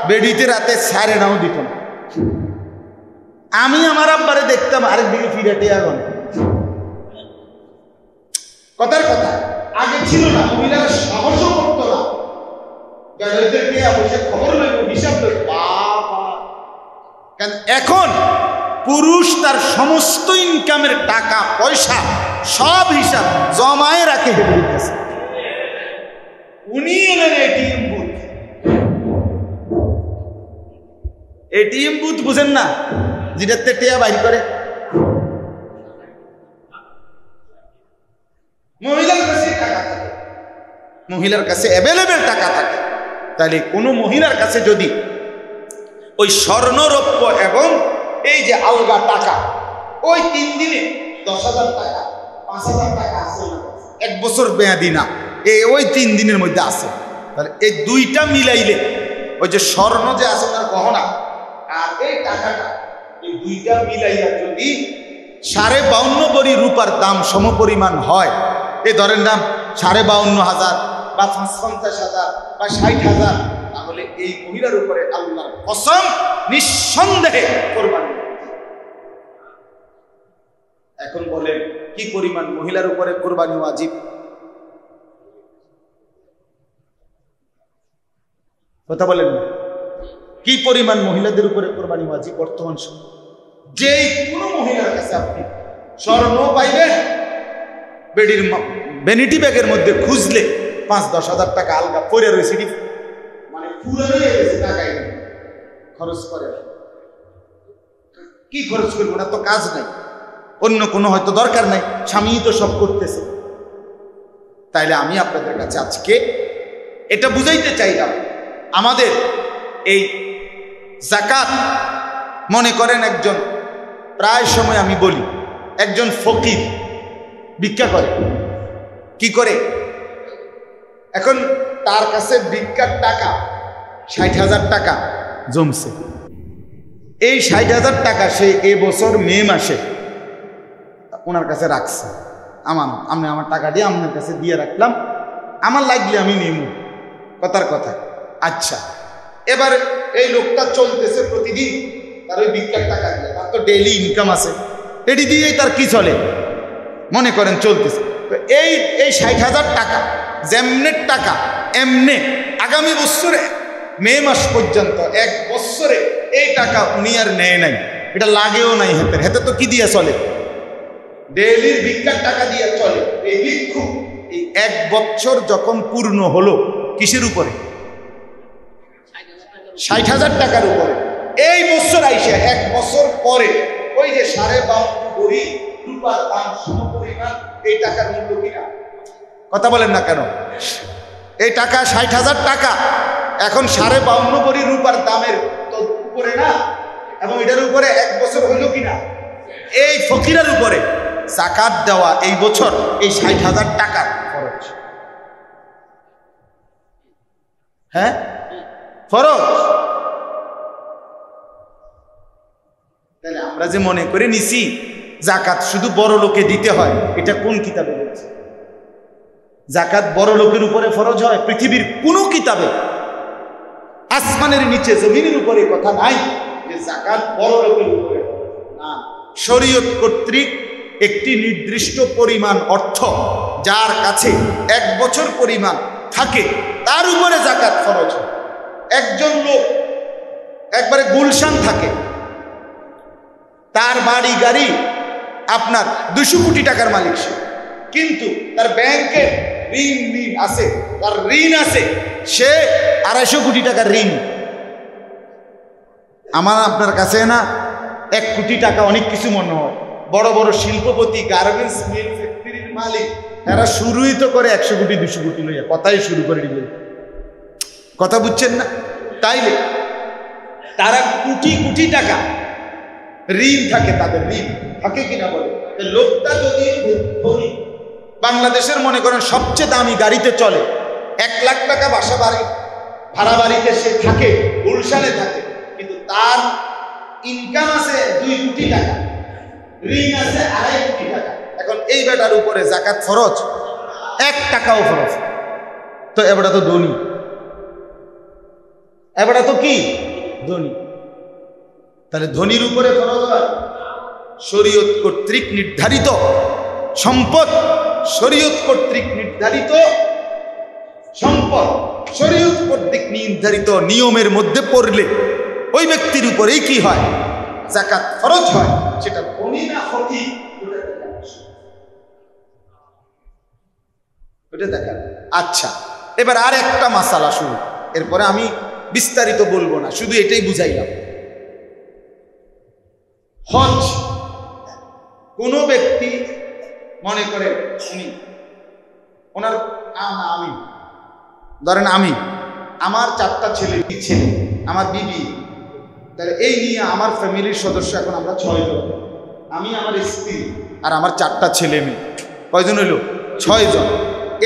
বেডিতে রাতে সারে নাও দিত না। আমি আমার আব্বারে দেখতাম আরেক দিকে ফিরাটে আগুন। কথার কথা আগে ছিল না, মহিলারা সাহসও করতো না। খবর লইব, হিসাব লইব। এখন পুরুষ তার সমস্ত ইনকামের টাকা পয়সা সব হিসাব জমায়ে রাখে হেবড়ির কাছে। উনি এলেন এটিএম বুথ। এটিএম বুথ বুঝেন না, যেটাতে টেয়া বাইর করে। মহিলার কাছে টাকা থাকে, মহিলার কাছে অ্যাভেলেবেল টাকা থাকে। তাহলে কোনো মহিলার কাছে যদি ওই স্বর্ণরৌপ্য এবং এই যে আলগা টাকা ওই 3 দিনে 10,000 টাকা 5,000 টাকা আছে, 1 বছর মেয়াদি না, ওই 3 দিনের মধ্যে আছে, তাহলে এই দুইটা মিলাইলে ওই যে স্বর্ণ যে আছে তার গহনা আর এই টাকাটা, এই দুইটা মিলাইয়া যদি 52.5 ভরি রূপার দাম সমপরিমাণ হয়, এই ধরেন দাম 52,500 বা 50,000 বা 60,000, তাহলে এই মহিলার উপরে আল্লাহর কসম নিঃসন্দেহে কোরবানি। এখন বলেন কি পরিমাণ মহিলার উপরে কোরবানি ওয়াজিব? কথা বলেন না, কি পরিমাণ মহিলাদের উপরে কোরবানি ওয়াজিব বর্তমান সময়? যেই কোনো মহিলার কাছে আপনি স্বর্ণ পাইবেন, বেডির ভ্যানিটি ব্যাগের মধ্যে খুঁজলে 5-10 হাজার টাকা আলগা পড়ে রয়েছে, মানে পুরো টাকাই খরচ করে। কি খরচ করবো না, তো কাজ নাই, অন্য কোনো হয়তো দরকার নাই, স্বামী তো সব করতেছে। তাইলে আমি আপনাদের কাছে আজকে এটা বুঝাইতে চাইলাম, আমাদের এই যাকাত, মনে করেন একজন, প্রায় সময় আমি বলি, একজন ফকির ভিক্ষা করে। কি করে? এখন তার কাছে ভিক্ষার টাকা 60,000 টাকা জমছে। এই 60,000 টাকা সে এবছর মে মাসে ওনার কাছে রাখছে। আমি আমার টাকা দিয়ে আপনার কাছে দিয়ে রাখলাম, আমার লাগলে আমি নিব, কথার কথা। আচ্ছা, এবার এই লোকটা চলতেছে প্রতিদিন, তার ওই ভিক্ষার টাকা দিয়ে, তার তো ডেইলি ইনকাম আছে, এটি দিয়েই তার কি চলে মনে করেন চলতেছে। তো এই 60,000 টাকা যেমনের টাকা এমনে আগামী বছরে মে মাস পর্যন্ত 1 বছরে এই টাকা উনি আর নেয় নাই, এটা লাগেও নাই হাতের। হাতে তো কি দিয়ে চলে? ডেইলির ভিক্ষার টাকা দিয়ে চলে। এই ভিক্ষু এই 1 বছর যখন পূর্ণ হলো, কিসের উপরে? 60,000 টাকার উপরে। এই বছর আইসে 1 বছর পরে ওই যে 52 ভরি রূপার দাম সমপরিমাণ এই টাকার মূল্য কিনা? কথা বলেন না কেন? এই টাকা 60,000 টাকা এখন 52 ভরি রূপার দামের তো উপরে না, এবং এটার উপরে 1 বছর হইল কিনা? এই ফকিরের উপরে যাকাত দেওয়া এই বছর এই 60,000 টাকার খরচ। হ্যাঁ, ফরজ। তাহলে আমরা যে মনে করে নিছি যাকাত শুধু বড় লোকে দিতে হয়, এটা কোন কিতাবে বলছে? যাকাত বড় লোকের উপরে ফরজ হয়? পৃথিবীর কোন কিতাবে আসমানের নিচে জমিনের উপরে কথা নাই যে যাকাত বড় লোকের উপরে না। শরীয়ত কর্তৃক একটি নির্দিষ্ট পরিমাণ অর্থ যার কাছে 1 বছর পরিমাণ থাকে তার উপরে যাকাত ফরজ। একজন লোক একবারে গুলশান থাকে, তার বাড়ি গাড়ি আপনার 200 কোটি টাকার মালিক সে, কিন্তু তার ব্যাংকে ঋণ আছে, তার ঋণ আছে, সে 250 কোটি টাকার ঋণ। আমার আপনার কাছে না 1 কোটি টাকা অনেক কিছু মনে হয়। বড় বড় শিল্পপতি, গার্মেন্টস মিল ফ্যাক্টরির মালিক, এরা শুরুই তো করে 100 কোটি 200 কোটি লইয়া, কথাই শুরু করে দিবে। কথা বুঝছেন না? তাইলে তারা কোটি কোটি টাকা ঋণ থাকে, তাদের ঋণ থাকে কিনা বলে। লোকটা যদি ধনী, বাংলাদেশের মনে করেন সবচেয়ে দামি গাড়িতে চলে, 1 লাখ টাকা বাসা বাড়ি ভাড়া বাড়িতে সে থাকে, গুলশানে থাকে, কিন্তু তার ইনকাম আছে 2 কোটি টাকা, ঋণ আছে 2.5 কোটি টাকা। এখন এই বেটার উপরে যাকাত ফরজ? 1 টাকাও ফরজ। তো এবারটা তো ধনী, এবারটা তো কি ধনী। তাহলে ধনীর উপরে ফরজ হয় শরীয়ত কর্তৃক নির্ধারিত সম্পদ, শরীয়ত কর্তৃক নির্ধারিত সম্পদ, শরীয়ত কর্তৃক নির্ধারিত নিয়মের মধ্যে পড়লে ওই ব্যক্তির উপরেই কি হয়? যাকাত ফরজ হয়। সেটা ধনী না ফকির ওটা দেখা। আচ্ছা, এবার আর একটা মাসালা শুরু, এরপরে আমি বিস্তারিত বলবো না, শুধু এটাই বুঝাইলাম। হজ, কোন ব্যক্তি মনে করে উনি ওনার আমি ধরেন আমি আমার 4টা ছেলে, আমার বিবি, তাহলে এই নিয়ে আমার ফ্যামিলির সদস্য এখন আমরা 6 জন, আমি, আমার স্ত্রী আর আমার 4টা ছেলে মেয়ে। কয়জন হইল? 6 জন।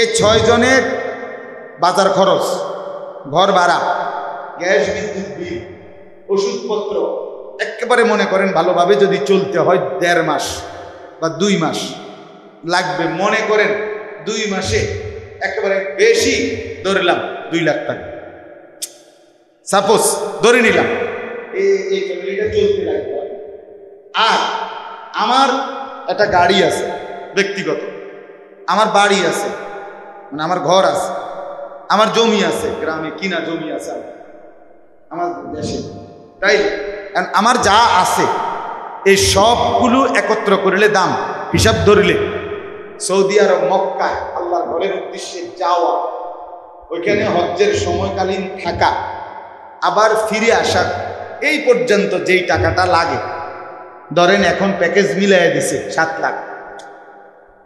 এই 6 জনের বাজার খরচ, ঘর ভাড়া, গ্যাস বিদ্যুৎ বিল, ওষুধপত্র, একেবারে মনে করেন ভালোভাবে যদি চলতে হয় 1.5 মাস বা 2 মাস লাগবে। মনে করেন 2 মাসে একেবারে বেশি ধরলাম 2 লাখ টাকা, সাপোজ ধরে নিলাম, এই ফ্যামিলিটা চলতে লাগবে। আর আমার একটা গাড়ি আছে ব্যক্তিগত, আমার বাড়ি আছে, মানে আমার ঘর আছে, আমার জমি আছে, গ্রামে কিনা জমি আছে আমার দেশে, তাই আমার যা আছে এই সবগুলো একত্র করলে দাম হিসাব ধরলে সৌদি আরব মক্কায় আল্লাহর ঘরের উদ্দেশ্যে যাওয়া, ওইখানে হজ্জের সময়কালীন থাকা, আবার ফিরে আসা, এই পর্যন্ত যেই টাকাটা লাগে, ধরেন এখন প্যাকেজ মিলাই দিছে 7 লাখ,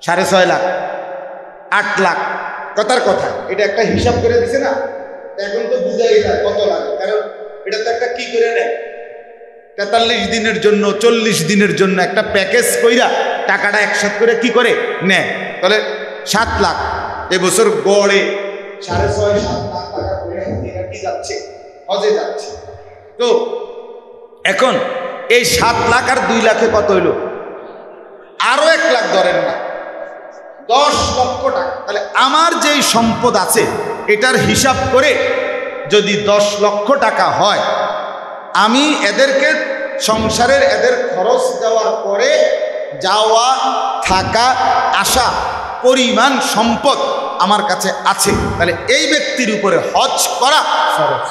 6.5 লাখ, 8 লাখ, কথার কথা, এটা একটা হিসাব করে দিছে না। এখন তো বুঝাই যায় কত লাগে, কারণ এটা তো একটা কি করে নেয়, 43 দিনের জন্য 40 দিনের জন্য একটা প্যাকেজ কইরা টাকাটা একসাথে করে কি করে নেয়। তাহলে 7 লাখ এবছর গড়ে 6.5-7 লাখ টাকা করে কি যাচ্ছে, হজে যাচ্ছে। তো এখন এই 7 লাখ আর 2 লাখে কত হইল? আরো 1 লাখ ধরেন না, 10 লক্ষ টাকা। তাহলে আমার যেই সম্পদ আছে এটার হিসাব করে যদি 10 লক্ষ টাকা হয়, আমি এদেরকে সংসারের এদের খরচ দেওয়ার পরে যাওয়া থাকা আসা পরিমাণ সম্পদ আমার কাছে আছে, তাহলে এই ব্যক্তির উপরে হজ করা ফরজ।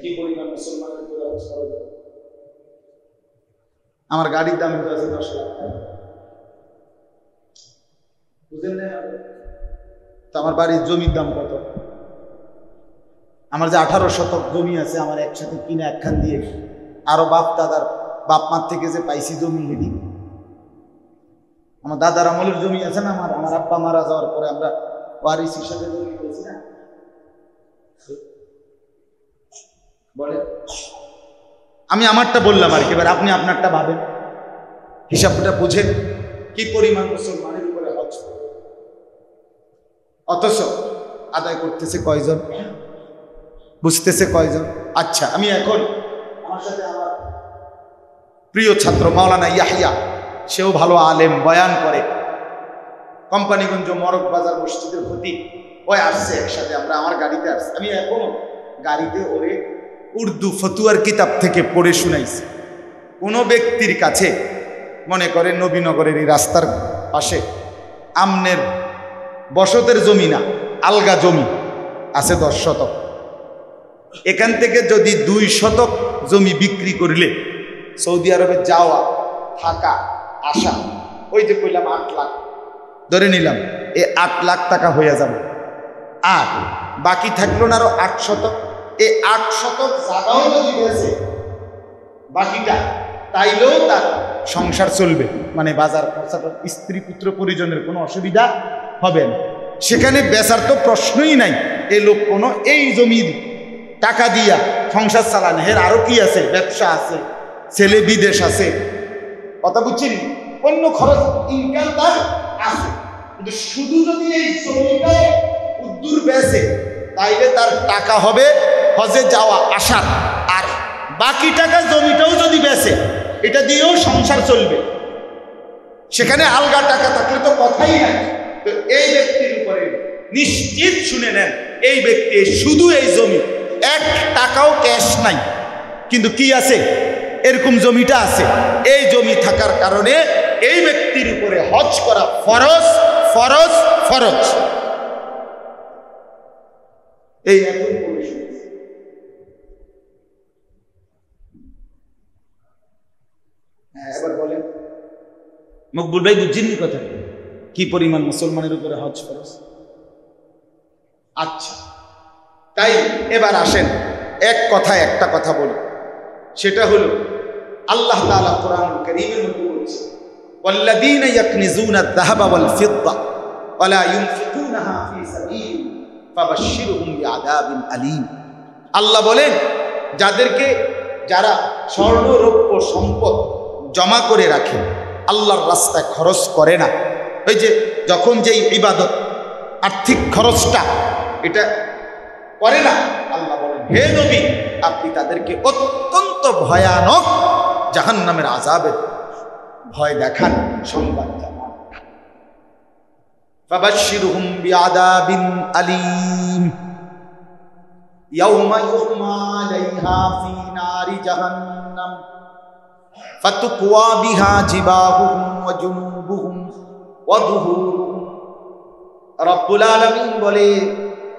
কি পরিমাণ মুসলমানের উপরে হজ ফরজ? আমার গাড়ির দাম তো আছে 10 লাখ টাকা, বুঝলেন না? তো আমার বাড়ির জমির দাম কত? আমার যে 18 শতক জমি আছে, আমার একসাথে কিনে একখান দিয়ে আরো বাপ দাদার বাপ মার থেকে যে পাইছি জমি, হেদি আমার দাদার আমলের জমি আছে না, আমার আব্বা মারা যাওয়ার পরে আমরা ওয়ারিস হিসাবে জমি পেয়েছি না, বলে আমি আমারটা বললাম আর কি। এবার আপনি আপনারটা ভাবেন, হিসাবটা বুঝেন কি পরিমাণ মুসলমানের উপরে হজ, অথচ আদায় করতেছে কয়জন, বুঝতেছে কয়জন? আচ্ছা, আমি এখন আমার সাথে আমার প্রিয় ছাত্র মাওলানা ইয়াহিয়া, সেও ভালো আলেম, বয়ান করে, কোম্পানিগঞ্জ মরক বাজার মসজিদের খতিব, ওই আসছে একসাথে, আমরা আমার গাড়িতে আসছি, আমি এখনো গাড়িতে ওরে উর্দু ফতুয়ার কিতাব থেকে পড়ে শুনাইছি। কোনো ব্যক্তির কাছে মনে করে নবীনগরের এই রাস্তার পাশে আমনের বসতের জমি না, আলগা জমি আছে 10 শতক, এখান থেকে যদি 2 শতক জমি বিক্রি করলে সৌদি আরবে যাওয়া থাকা আসা, ওই যে কইলাম 8 লাখ ধরে নিলাম, এই 8 লাখ টাকা হয়ে যাবে। আর বাকি থাকলো না আরো 8 শতক, এই 8 শতক জায়গাও যদি বেঁচে বাকিটা, তাইলেও তার সংসার চলবে, মানে বাজার খরচাটা, স্ত্রী পুত্র পরিজনের কোনো অসুবিধা হবে না। সেখানে বেচার তো প্রশ্নই নাই। এই লোক কোনো এই জমির টাকা দিয়া সংসার চালান, এর আরো কি আছে, ব্যবসা আছে, ছেলে বিদেশ আছে, কথা বুঝছেন, অন্য খরচ ইনকাম তার আছে। কিন্তু শুধু যদি এই জমিটা উদ্দূর বেচে, তাইলে তার টাকা হবে হজে যাওয়া আসার, আর বাকি টাকা জমিটাও যদি বেচে এটা দিয়েও সংসার চলবে। সেখানে আলগা টাকা থাকলে তো কথাই নাই। তো এই ব্যক্তির উপরে নিশ্চিত শুনে নেন, এই ব্যক্তি শুধু এই জমি, 1 টাকাও ক্যাশ নাই, কিন্তু কি আছে, এরকম জমিটা আছে। এই জমি থাকার কারণে এই ব্যক্তির উপরে হজ করা ফরজ ফরজ ফরজ। এই এখন এবার বলেন মকবুল ভাই, বুঝছেননি কথা কি পরিমাণ মুসলমানের উপরে হজ ফরজ? আচ্ছা, তাই এবার আসেন এক কথায় একটা কথা বলি, সেটা হলো আল্লাহ তাআলা কোরআন কারীমের মধ্যে বলছে, ওয়াল্লাযীনা ইয়াকনিজুনা আয-যাহাবা ওয়াল ফিদ্দা ওয়া লা ইউনফিকুনাহা ফী সাবিল ফাবাশশিরহুম বিআযাবিন আলীম। আল্লাহ বলেন, যারা স্বর্ণ রৌপ্য সম্পদ জমা করে রাখে, আল্লাহর রাস্তায় খরচ করে না, ওই যে যখন যেই ইবাদত আর্থিক খরচটা এটা করে না, আল্লাহ বলেন, হে নবী আপনি তাদেরকে অত্যন্ত ভয়ানক জাহান্নামের আযাবের ভয় দেখান, সংবাদ জানান। ফাবাশশিরহুম বিআযাবিন আলীম ইয়াওমা ইউহমা আলাইহা ফী নারি জাহান্নাম ফাতুকওয়া বিহা জিবাহুহুম ওয়া জুনুবুহুম ওয়া যুহুরুহুম। রব্বুল আলামিন বলে,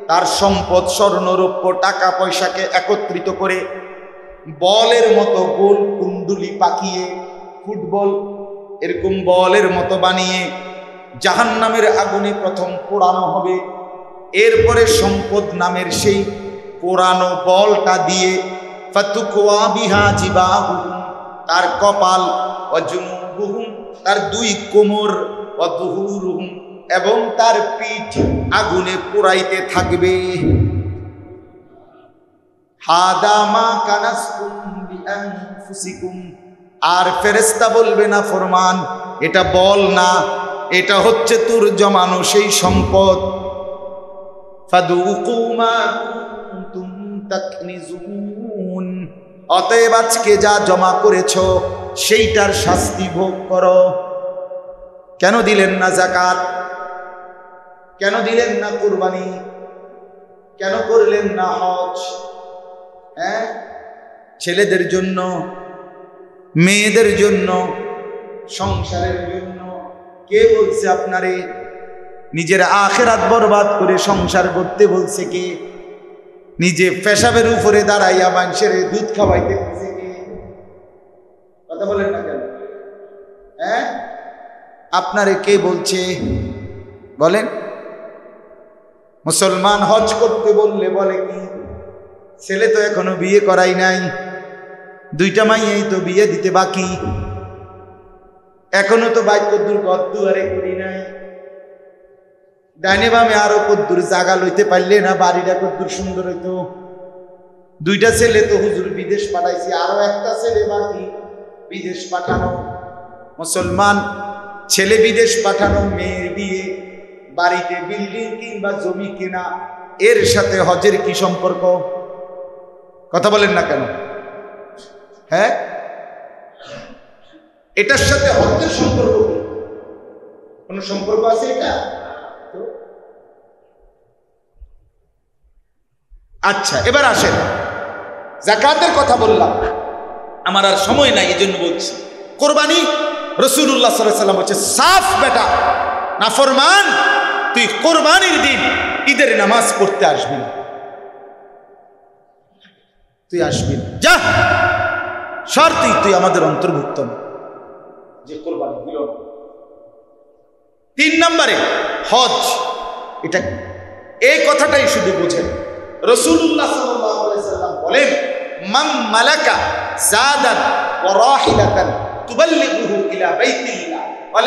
তার সম্পদ স্বর্ণ রৌপ্য টাকা পয়সাকে একত্রিত করে বলের মতো গোল কুণ্ডুলি পাকিয়ে, ফুটবল এরকম বলের মতো বানিয়ে জাহান্নামের আগুনে প্রথম পোড়ানো হবে। এরপরে সম্পদ নামের সেই পোড়ানো বলটা দিয়ে ফাতুকওয়া বিহা জিবাহুহুম, তার কপাল, ওয়া জুনুবুহুম, তার 2 কোমর, ওয়া যুহুরুহুম, এবং তার পিঠ আগুনে পোড়াইতে থাকবে। হাদা মা কানাসতুম বিআনফুসিকুম, আর ফেরেশতা বলবে না ফরমান, এটা বল না, এটা হচ্ছে তোর জমানো সেই সম্পদ। ফাদুকু মা কুনতুম তাকনিজুন, অতএব আজকে যা জমা করেছো সেইটার শাস্তি ভোগ করো। কেন দিলেন না যাকাত? কেন দিলেন না কুরবানি? কেন করলেন না হজ? ছেলেদের জন্য, মেয়েদের জন্য, সংসারের জন্য। কে বলছে আপনারে নিজের আখিরাত বরবাদ করে সংসার করতে বলছে? কে? নিজে পেশাবের উপরে দাঁড়াইয়া মানুষের দুধ খাওয়াইতে বলছে কে? কথা বলেন না কেন? আপনারে কে বলছে বলেন? মুসলমান হজ করতে বললে বলে কি, ছেলে তো এখনো বিয়ে করাই নাই, 2টা মাইয়াই তো বিয়ে দিতে বাকি, এখনো তো বাইক কদ্দুর ঘর দুয়ারে করি নাই, ডাইনে বামে আরো কদ্দুর জাগা লইতে পারলে না, বাড়িটা কদ্দুর সুন্দর হইতো, 2টা ছেলে তো হুজুর বিদেশ পাঠাইছি, আরো একটা ছেলে বাকি বিদেশ পাঠানো। মুসলমান ছেলে বিদেশ পাঠানো, মেয়ের বিয়ে, বাড়িতে বিল্ডিং কিংবা জমি কেনা, এর সাথে হজের কি সম্পর্ক? কথা বলেন না কেন? হ্যাঁ, এটার সাথে হজের সম্পর্ক কি? কোন সম্পর্ক আছে এটা? আচ্ছা, এবার আসেন, যাকাতের কথা বললাম, আমার আর সময় নাই এই জন্য বলছি। কোরবানি, রাসূলুল্লাহ সাল্লাল্লাহু আলাইহি ওয়াসাল্লাম বলছে, সাফ বেটা নাফরমান, তুই কোরবানির দিন ঈদের নামাজ পড়তে আসবি না, তুই আসবি না, যা, শর্তেই তুই আমাদের অন্তর্ভুক্ত না, যে কোরবানি দিল না। 3 নম্বরে হজ, এটা এই কথাটাই শুধু বোঝেন। রাসূলুল্লাহ সাল্লাল্লাহু আলাইহি ওয়াসাল্লাম বলেন, মান মালাকা জাদান ওয়া রাহিলাতান তুবাল্লিগুহু ইলা বাইতিল্লাহ ওয়া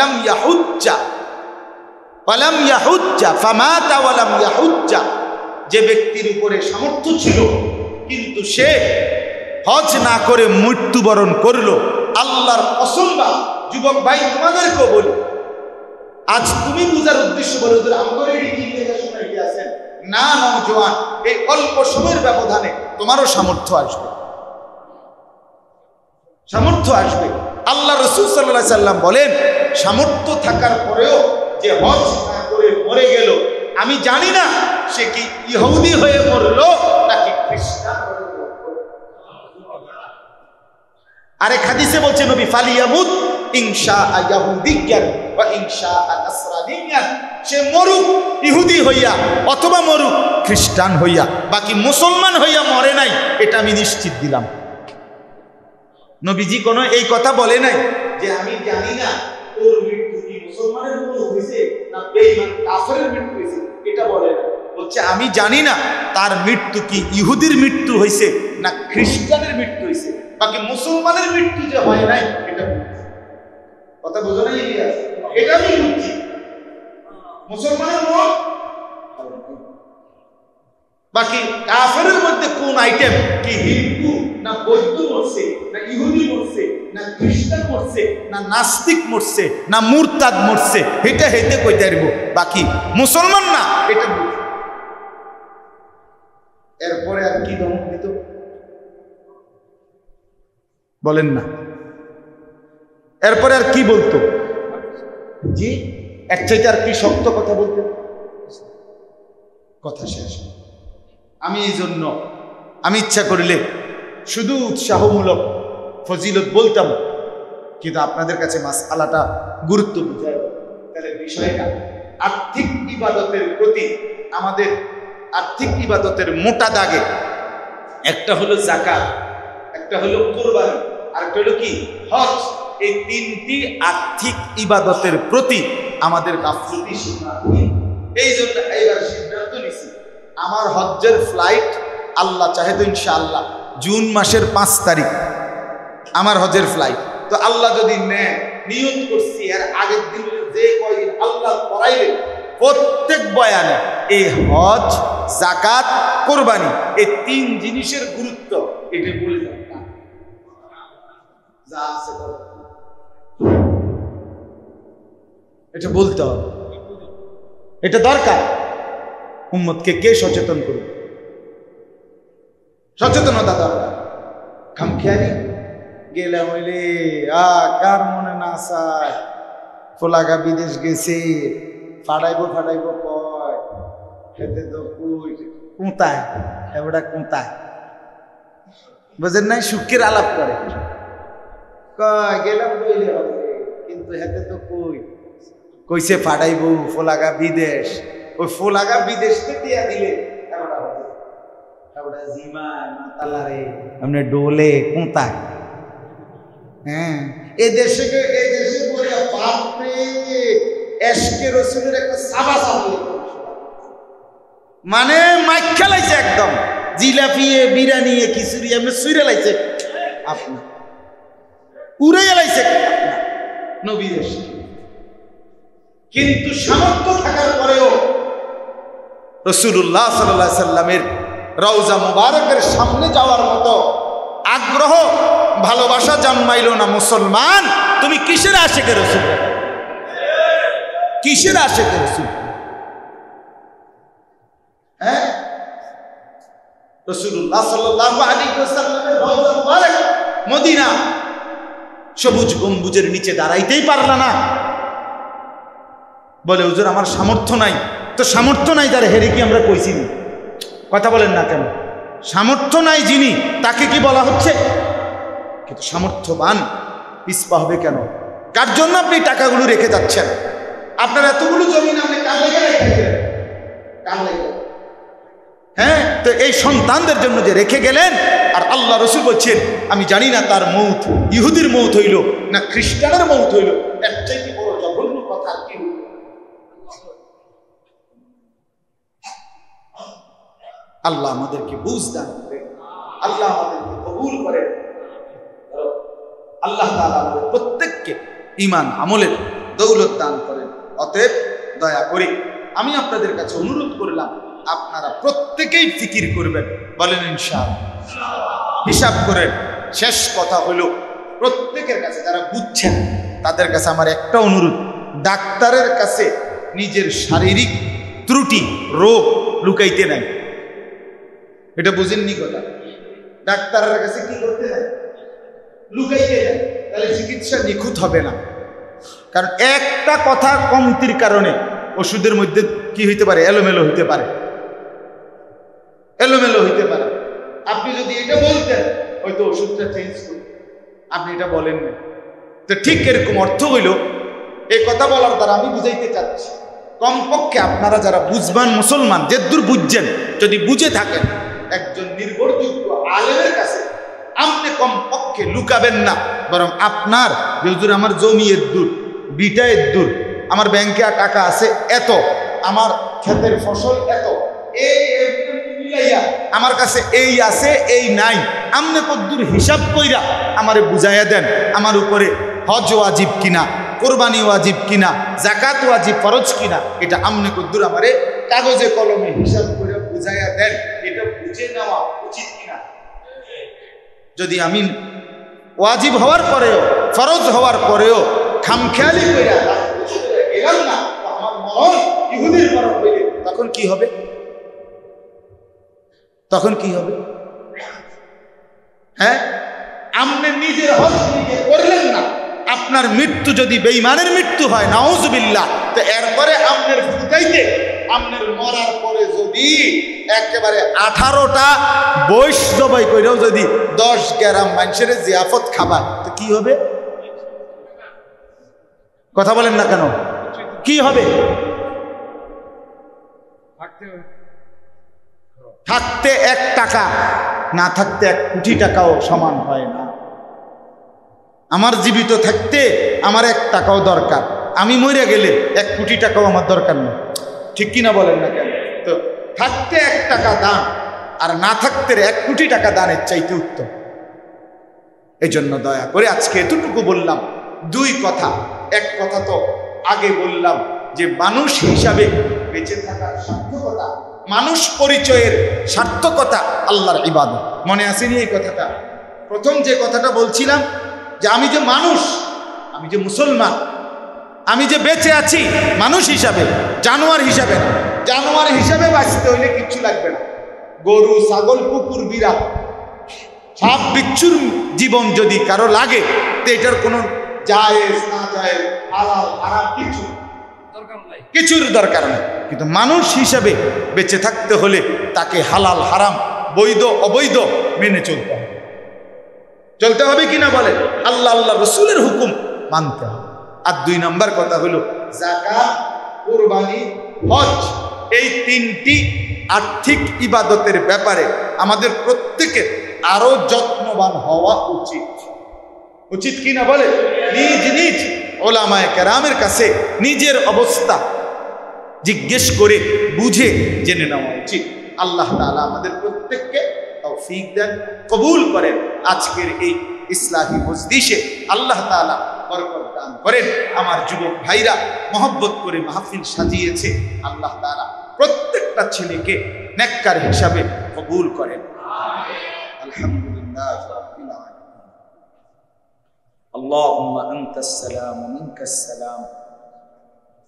লাম ইয়াহুজ্জা ফামাতা ওয়া লাম ইয়াহুজ্জা, যে ব্যক্তির উপরে সামর্থ্য ছিল কিন্তু সে হজ না করে মৃত্যুবরণ করলো, আল্লাহর কসম, যুবক ভাই তোমাদেরকেও বলি, আজ তুমি বুঝার উদ্দেশ্য বলে আমগরে কি লেখা শোনাইতে আছেন না, নওজোয়ান, এই অল্প সময়ের ব্যবধানে তোমারও সামর্থ্য আসবে, সামর্থ্য আসবে। আল্লাহ রাসূল সাল্লাল্লাহু আলাইহি সাল্লাম বলেন, সামর্থ্য থাকার পরেও যে হজ না করে মরে গেল, আমি জানি না সে কি ইহুদি হয়ে মরলো নাকি খ্রিস্টান হয়ে মরলো। আরেক হাদিসে বলছে নবী, ফালিয়ামুত ইনশাআ ইয়াহুদিয়ান ওয়া ইনশাআ নাসরানিয়ান, সে মরুক ইহুদি হইয়া অথবা মরুক খ্রিস্টান হইয়া, বাকি মুসলমান হইয়া মরে নাই, এটা আমি নিশ্চিত দিলাম। নবীজি কোনো এই কথা বলে নাই যে আমি জানি না ওর মৃত্যু কি মুসলমানের মতো হয়েছে না বেঈমান কাফেরের মৃত্যু হয়েছে, এটা বলে না। বলছে আমি জানি না তার মৃত্যু কি ইহুদির মৃত্যু হয়েছে না খ্রিস্টানের মৃত্যু হয়েছে, বাকি মুসলমানের মৃত্যু যে হয় নাই এটা কথা বোঝো না ইলিয়াস, এটা আমি বুঝছি। মুসলমানের মত বাকি কাফেরের মধ্যে কোন আইটেম, কি হিন্দু না বৌদ্ধ মরছে না ইহুদি মরছে না খ্রিস্টান মরছে না নাস্তিক মরছে না মুরতাদ মরছে, এটা হেতে কইতে পারবো, বাকি মুসলমান না এটা। এরপরে আর কি ধমক দিত বলেন না? এরপরে আর কি বলতো? জি, এক চাইতে আর কি শক্ত কথা বলতে? কথা শেষ। আমি এই জন্য আমি ইচ্ছা করলে শুধু উৎসাহমূলক ফজিলত বলতাম, কিন্তু আপনাদের কাছে মাসআলাটা গুরুত্ব বুঝায়, তাহলে বিষয়টা আর্থিক ইবাদতের প্রতি আমাদের আর্থিক ইবাদতের মোটা দাগে একটা হলো যাকাত, একটা হলো কুরবানি, আর একটা হলো কি হজ। এই 3টি আর্থিক ইবাদতের প্রতি আমাদের গাফলতি সিদ্ধান্ত। এই জন্য এইবার সিদ্ধান্ত নিছি, আমার হজ্জের ফ্লাইট আল্লাহ চাহে তো ইনশাআল্লাহ জুন মাসের 5 তারিখ আমার হজের ফ্লাইট। তো আল্লাহ যদি নেয়, নিয়ত করছি এর আগের দিন যে কয়দিন আল্লাহ করাইলে প্রত্যেক বয়ানে এই হজ, যাকাত, কোরবানি, এই 3 জিনিসের গুরুত্ব এটা বলে যান, যা আছে এটা বলতে হবে, এটা দরকার। উম্মতকে কে সচেতন করবে? সচেতনতা দরকার। খামখেয়ালি গেলাম হইলে কার মনে না চায় ফোলাগা বিদেশ গেছে, ফাটাইবো কয় খেতে তো কোঁতায় এবারটা কোঁতায়, বুঝেন নাই? সুখের আলাপ করে কয় গেলাম বইলে হবে, কিন্তু হেতে তো কইছে ফাটাইবো ফোলাগা বিদেশ, ওই ফোলাগা বিদেশকে দিয়া দিলে ডোলে কোঁতায়। হ্যাঁ, এ দেশে মানে মাইক খেলাইছে একদম, জিলাপিয়ে বিরিয়ানি খিচুড়ি এমনি সুইরে লাইছে, আপনার উড়ে লাইছে নবী দেশ। কিন্তু সামর্থ্য থাকার পরেও রাসূলুল্লাহ সাল্লাল্লাহু আলাইহি সাল্লামের রওজা মুবারকের সামনে যাওয়ার মতো আগ্রহ ভালোবাসা জন্মাইল না। মুসলমান, তুমি কিসের আশিকে রাসূল? কিসের আশিকে রাসূল? হ্যাঁ, রাসূলুল্লাহ সাল্লাল্লাহু আলাইহি ওয়াসাল্লামের রওজা মুবারক মদিনা, সবুজ গম্বুজের নিচে দাঁড়াইতেই পারলা না। বলে হুজুর আমার সামর্থ্য নাই। তো সামর্থ্য নাই যার হেরে কি আমরা কইছি? কথা বলেন না কেন? সামর্থ্য নাই যিনি, তাকে কি বলা হচ্ছে? কিন্তু সামর্থ্যবান পিছপা হবে কেন? কার জন্য আপনি টাকাগুলো রেখে যাচ্ছেন? আপনার এতগুলো জমি আপনি কার লেগে রেখেছেন? কার লেগে? হ্যাঁ, তো এই সন্তানদের জন্য যে রেখে গেলেন, আর আল্লাহ রসুল বলছেন আমি জানি না তার মৌত ইহুদির মৌত হইল না খ্রিস্টানের মৌত হইল, এর চাইতে বড় জঘন্য কথা কি? আল্লাহ আমাদেরকে বুঝ দান করে, আল্লাহ আমাদেরকে কবুল করে, আল্লাহ তাআলা আমাদের প্রত্যেককে ঈমান আমলের দৌলত দান করেন। অতএব দয়া করে আমি আপনাদের কাছে অনুরোধ করলাম, আপনারা প্রত্যেকেই ফিকির করবেন, বলেন ইনশাআল্লাহ, হিসাব করেন। শেষ কথা হলো প্রত্যেকের কাছে যারা বুঝছেন তাদের কাছে আমার একটা অনুরোধ, ডাক্তারের কাছে নিজের শারীরিক ত্রুটি রোগ লুকাইতে নাই। এটা বুঝেননি কথা? ডাক্তারের কাছে কি করতে নাই? লুকাইতে নাই। তাহলে চিকিৎসা নিখুঁত হবে না। কারণ একটা কথা কমতির কারণে ওষুধের মধ্যে কি হইতে পারে? এলোমেলো হইতে পারে, এলোমেলো হইতে পারে। আপনি যদি এটা বলতেন হয়তো ওষুধটা চেঞ্জ করুন, আপনি এটা বলেন না। তো ঠিক এরকম অর্থ হইল, এই কথা বলার দ্বারা আমি বুঝাইতে চাচ্ছি, কমপক্ষে আপনারা যারা বুঝবান মুসলমান, যে দূর বুঝছেন, যদি বুঝে থাকেন একজন নির্ভরযোগ্য আলেমের কাছে আপনি কমপক্ষে লুকাবেন না, বরং আপনার হুজুর আমার জমি এর দূর, বিটা এর দূর, আমার ব্যাংকে টাকা আছে এত, আমার ক্ষেতের ফসল এত, আমার কাছে এই আছে এই নাই, আমনে কদ্দুর হিসাব কইরা আমারে বুঝাইয়া দেন আমার উপরে হজ ওয়াজিব কিনা, কোরবানি ওয়াজিব কিনা, যাকাত ওয়াজিব ফরজ কিনা, এটা আমনে কদ্দুর আমারে কাগজে কলমে হিসাব করে বুঝাইয়া দেন। এটা বুঝে নেওয়া উচিত কিনা? যদি আমি ওয়াজিব হওয়ার পরেও, ফরজ হওয়ার পরেও খামখেয়ালি কইরা এলাম না, আমার মরণ ইহুদির মরণ হইলে তখন কি হবে? তখন কি হবে? হ্যাঁ, আপনি নিজের হজ নিজে করলেন না, আপনার মৃত্যু যদি বেঈমানের মৃত্যু হয়, নাউজুবিল্লাহ, তো এরপরে আপনার ফুটাইতে, আপনার মরার পরে যদি একেবারে 18টা বৈশ জবাই কইরাও যদি 10 গ্রাম মানুষের জিয়াফত খাবার, তো কি হবে? কথা বলেন না কেন? কি হবে? থাকতে 1 টাকা, না থাকতে 1 কোটি টাকাও সমান হয় না। আমার জীবিত থাকতে আমার 1 টাকাও দরকার, আমি মরে গেলে 1 কোটি টাকাও আমার দরকার নেই। ঠিক কিনা বলেন না কেন? তো থাকতে 1 টাকা দান আর না থাকতে 1 কোটি টাকা দানের চাইতে উত্তম। এই জন্য দয়া করে আজকে এতটুকু বললাম, 2 কথা। এক কথা তো আগে বললাম যে মানুষ হিসাবে বেঁচে থাকার সার্থকতা, মানুষ পরিচয়ের সার্থকতা আল্লাহর ইবাদত। মনে আসেনি এই কথাটা? প্রথম যে কথাটা বলছিলাম যে আমি যে মানুষ, আমি যে মুসলমান, আমি যে বেঁচে আছি মানুষ হিসাবে, জানোয়ার হিসাবে না। জানোয়ার হিসাবে বাঁচতে হইলে কিচ্ছু লাগবে না। গরু, ছাগল, কুকুর, বিড়াল, সাপ বিচ্ছুর জীবন যদি কারো লাগে, তো এটার কোনো জায়েজ না জায়েজ, হালাল হারাম কিছুর দরকার নাই। কিন্তু মানুষ হিসাবে বেঁচে থাকতে হলে তাকে হালাল হারাম, বৈধ অবৈধ মেনে চলতে হবে। চলতে হবে কিনা বলে? আল্লাহ আল্লাহ রসুলের হুকুম মানতে হবে। আর 2 নম্বর কথা হলো যাকাত, কুরবানি, হজ, এই 3টি আর্থিক ইবাদতের ব্যাপারে আমাদের প্রত্যেকের আরো যত্নবান হওয়া উচিত। উচিত কিনা বলে? নিজ নিজ ওলামায়ে কেরামের কাছে নিজের অবস্থা জিজ্ঞেস করে বুঝে জেনে নেওয়া উচিত। আল্লাহ তাআলা আমাদের প্রত্যেককে তৌফিক দেন, কবুল করেন। আজকের এই ইসলাহি মজলিসে আল্লাহ তাআলা বরকত দান করেন। আমার যুবক ভাইরা মহব্বত করে মাহফিল সাজিয়েছে, আল্লাহ তাআলা প্রত্যেকটা ছেলেকে নেককার হিসাবে কবুল করেন। আলহামদুলিল্লাহ রাব্বিল আলামিন। আল্লাহুম্মা আনতাস সালাম ওয়া মিনকাস সালাম,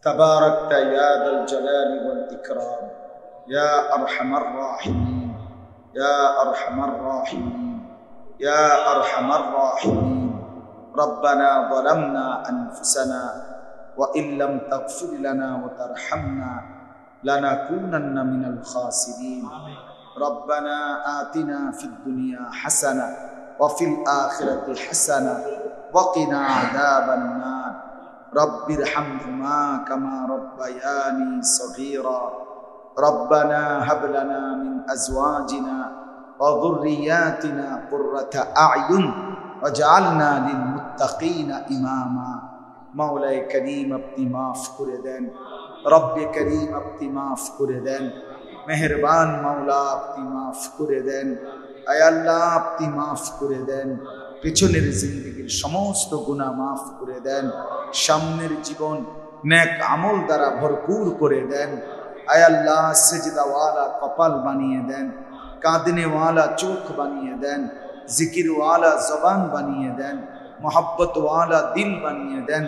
তাবারাকতা ইয়া যাল জালালি ওয়াল ইকরাম, ইয়া আরহামার রাহিমিন, ইয়া আরহামার রাহিমিন, ইয়া আরহামার রাহিমিন। ربنا ظلمنا أنفسنا وإن لم تغفر لنا وترحمنا لنكونن من الخاسرين ربنا آتنا في الدنيا حسنة وفي الآخرة حسنة وقنا عذاب النار رب ارحمهما كما ربياني صغيرا ربنا هب لنا من أزواجنا وذرياتنا قرة أعين واجعلنا للمتقين إماما مولاي كريم अपनी माफ করে দেন रब करीम अपनी माफ করে দেন मेहरबान मौला अपनी माफ করে দেন আয় আল্লাহ আপনি মাফ করে দেন পিছনের জিন্দেগীর সমস্ত গুনাহ মাফ করে দেন সামনের জীবন নেক আমল দ্বারা ভরপুর করে দেন আয় আল্লাহ সিজদাওয়ালা কপাল বানিয়ে দেন কাঁদনেওয়ালা চোখ বানিয়ে দেন জিকিরওয়ালা জবান বানিয়ে দেন মোহাব্বতওয়ালা দিল বানিয়ে দেন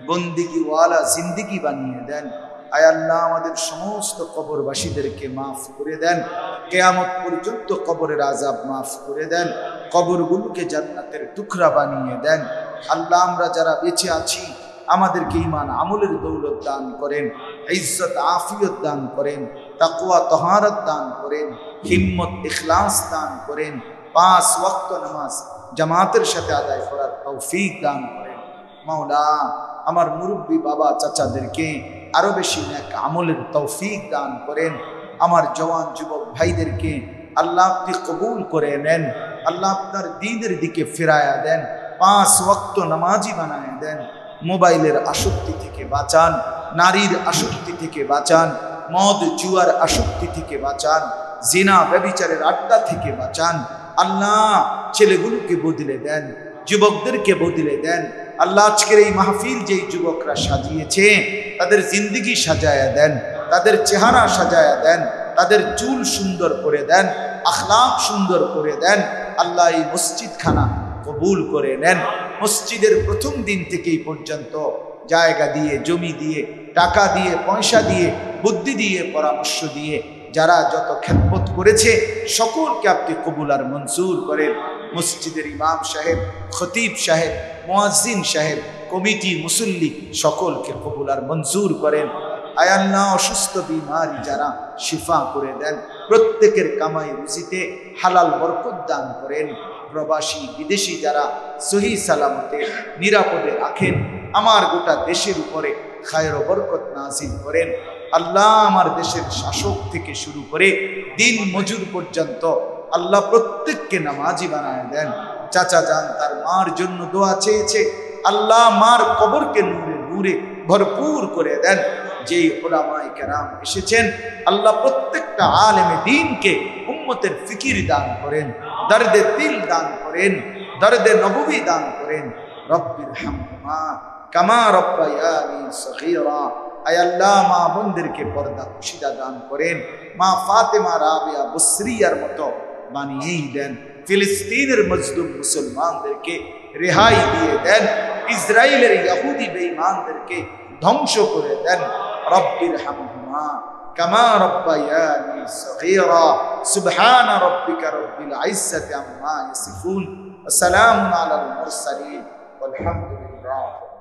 বন্দিগিওয়ালা জিন্দেগি বানিয়ে দেন আয় আল্লাহ আমাদের সমস্ত কবরবাসীদেরকে মাফ করে দেন কিয়ামত পর্যন্ত কবরের আযাব মাফ করে দেন কবরগুলোকে জান্নাতের টুকরা বানিয়ে দেন আল্লাহ আমরা যারা বেঁচে আছি আমাদেরকে ঈমান আমলের দৌলত দান করেন ইজ্জত আফিয়ত দান করেন তাকওয়া তাহারত দান করেন হিম্মত ইখলাস দান করেন 5 ওয়াক্ত নামাজ জামাতের সাথে আদায় করার তৌফিক দান করেন মাওলা আমার মুরব্বী বাবা চাচাদেরকে আরো বেশি নেক আমলের তৌফিক দান করেন আমার জওয়ান যুবক ভাইদেরকে আল্লাহ আপনি কবুল করে নেন আল্লাহ আপনার দ্বীনের দিকে ফিরায়া দেন 5 ওয়াক্ত নামাজি বানায় দেন মোবাইলের আসক্তি থেকে বাঁচান নারীর আসক্তি থেকে বাঁচান মদ জুয়ার আসক্তি থেকে বাঁচান জিনা ব্যভিচারের আড্ডা থেকে বাঁচান আল্লাহ ছেলেগুলোকে বদলে দেন যুবকদেরকে বদলে দেন আল্লাহ আজকের এই মাহফিল যেই যুবকরা সাজিয়েছে তাদের জিন্দেগি সাজায়া দেন তাদের চেহারা সাজায়া দেন তাদের চুল সুন্দর করে দেন আখলাক সুন্দর করে দেন আল্লাহ এই মসজিদখানা কবুল করে নেন মসজিদের প্রথম দিন থেকেই পর্যন্ত জায়গা দিয়ে জমি দিয়ে টাকা দিয়ে পয়সা দিয়ে বুদ্ধি দিয়ে পরামর্শ দিয়ে যারা যত খেদমত করেছে সকলকে আপনি কবুল আর মঞ্জুর করেন মসজিদের ইমাম সাহেব খতিব সাহেব মুয়াজ্জিন সাহেব কমিটি মুসল্লি সকলকে কবুল আর মঞ্জুর করেন আয় আল্লাহ অসুস্থ বিমারি যারা শিফা করে দেন প্রত্যেকের কামাই রুজিতে হালাল বরকত দান করেন প্রবাসী বিদেশি যারা সহি সালামতে নিরাপদে রাখেন আমার গোটা দেশের উপরে খায়র ও বরকত নাযিল করেন আল্লাহ আমার দেশের শাসক থেকে শুরু করে দিন মজুর পর্যন্ত আল্লাহ প্রত্যেককে নামাজি বানায় দেন চাচা যান তার মার জন্য দোয়া চেয়েছে আল্লাহ মার কবরকে নূরে নূরে ভরপুর করে দেন যেই উলামায়ে কেরাম এসেছেন আল্লাহ প্রত্যেকটা আলেমে দ্বীনকে উম্মতের ফিকির দান করেন দর্দে দিল দান করেন দর্দে নববী দান করেন রব্বির হামহুমা কামা রব্বায়ানি সগীরা আয় আল্লাহ মা বোনদেরকে পর্দা খুশিদা দান করেন মা ফাতেমা রাবিয়া বুসরিয়ার মতো বানিয়েই দেন ফিলিস্তিনের মজলুম মুসলমানদেরকে রেহাই দিয়ে দেন ইসরায়েলের ইহুদি বেঈমানদেরকে ধ্বংস করে দেন রব্বির হামহুমা কামা রব্বায়ানি সগীরা সুবহান রাব্বিকা রব্বিল ইজ্জাতি আম্মা ইয়াসিফুন ওয়া সালামুন আলাল মুরসালিন ওয়ালহামদুলিল্লাহ।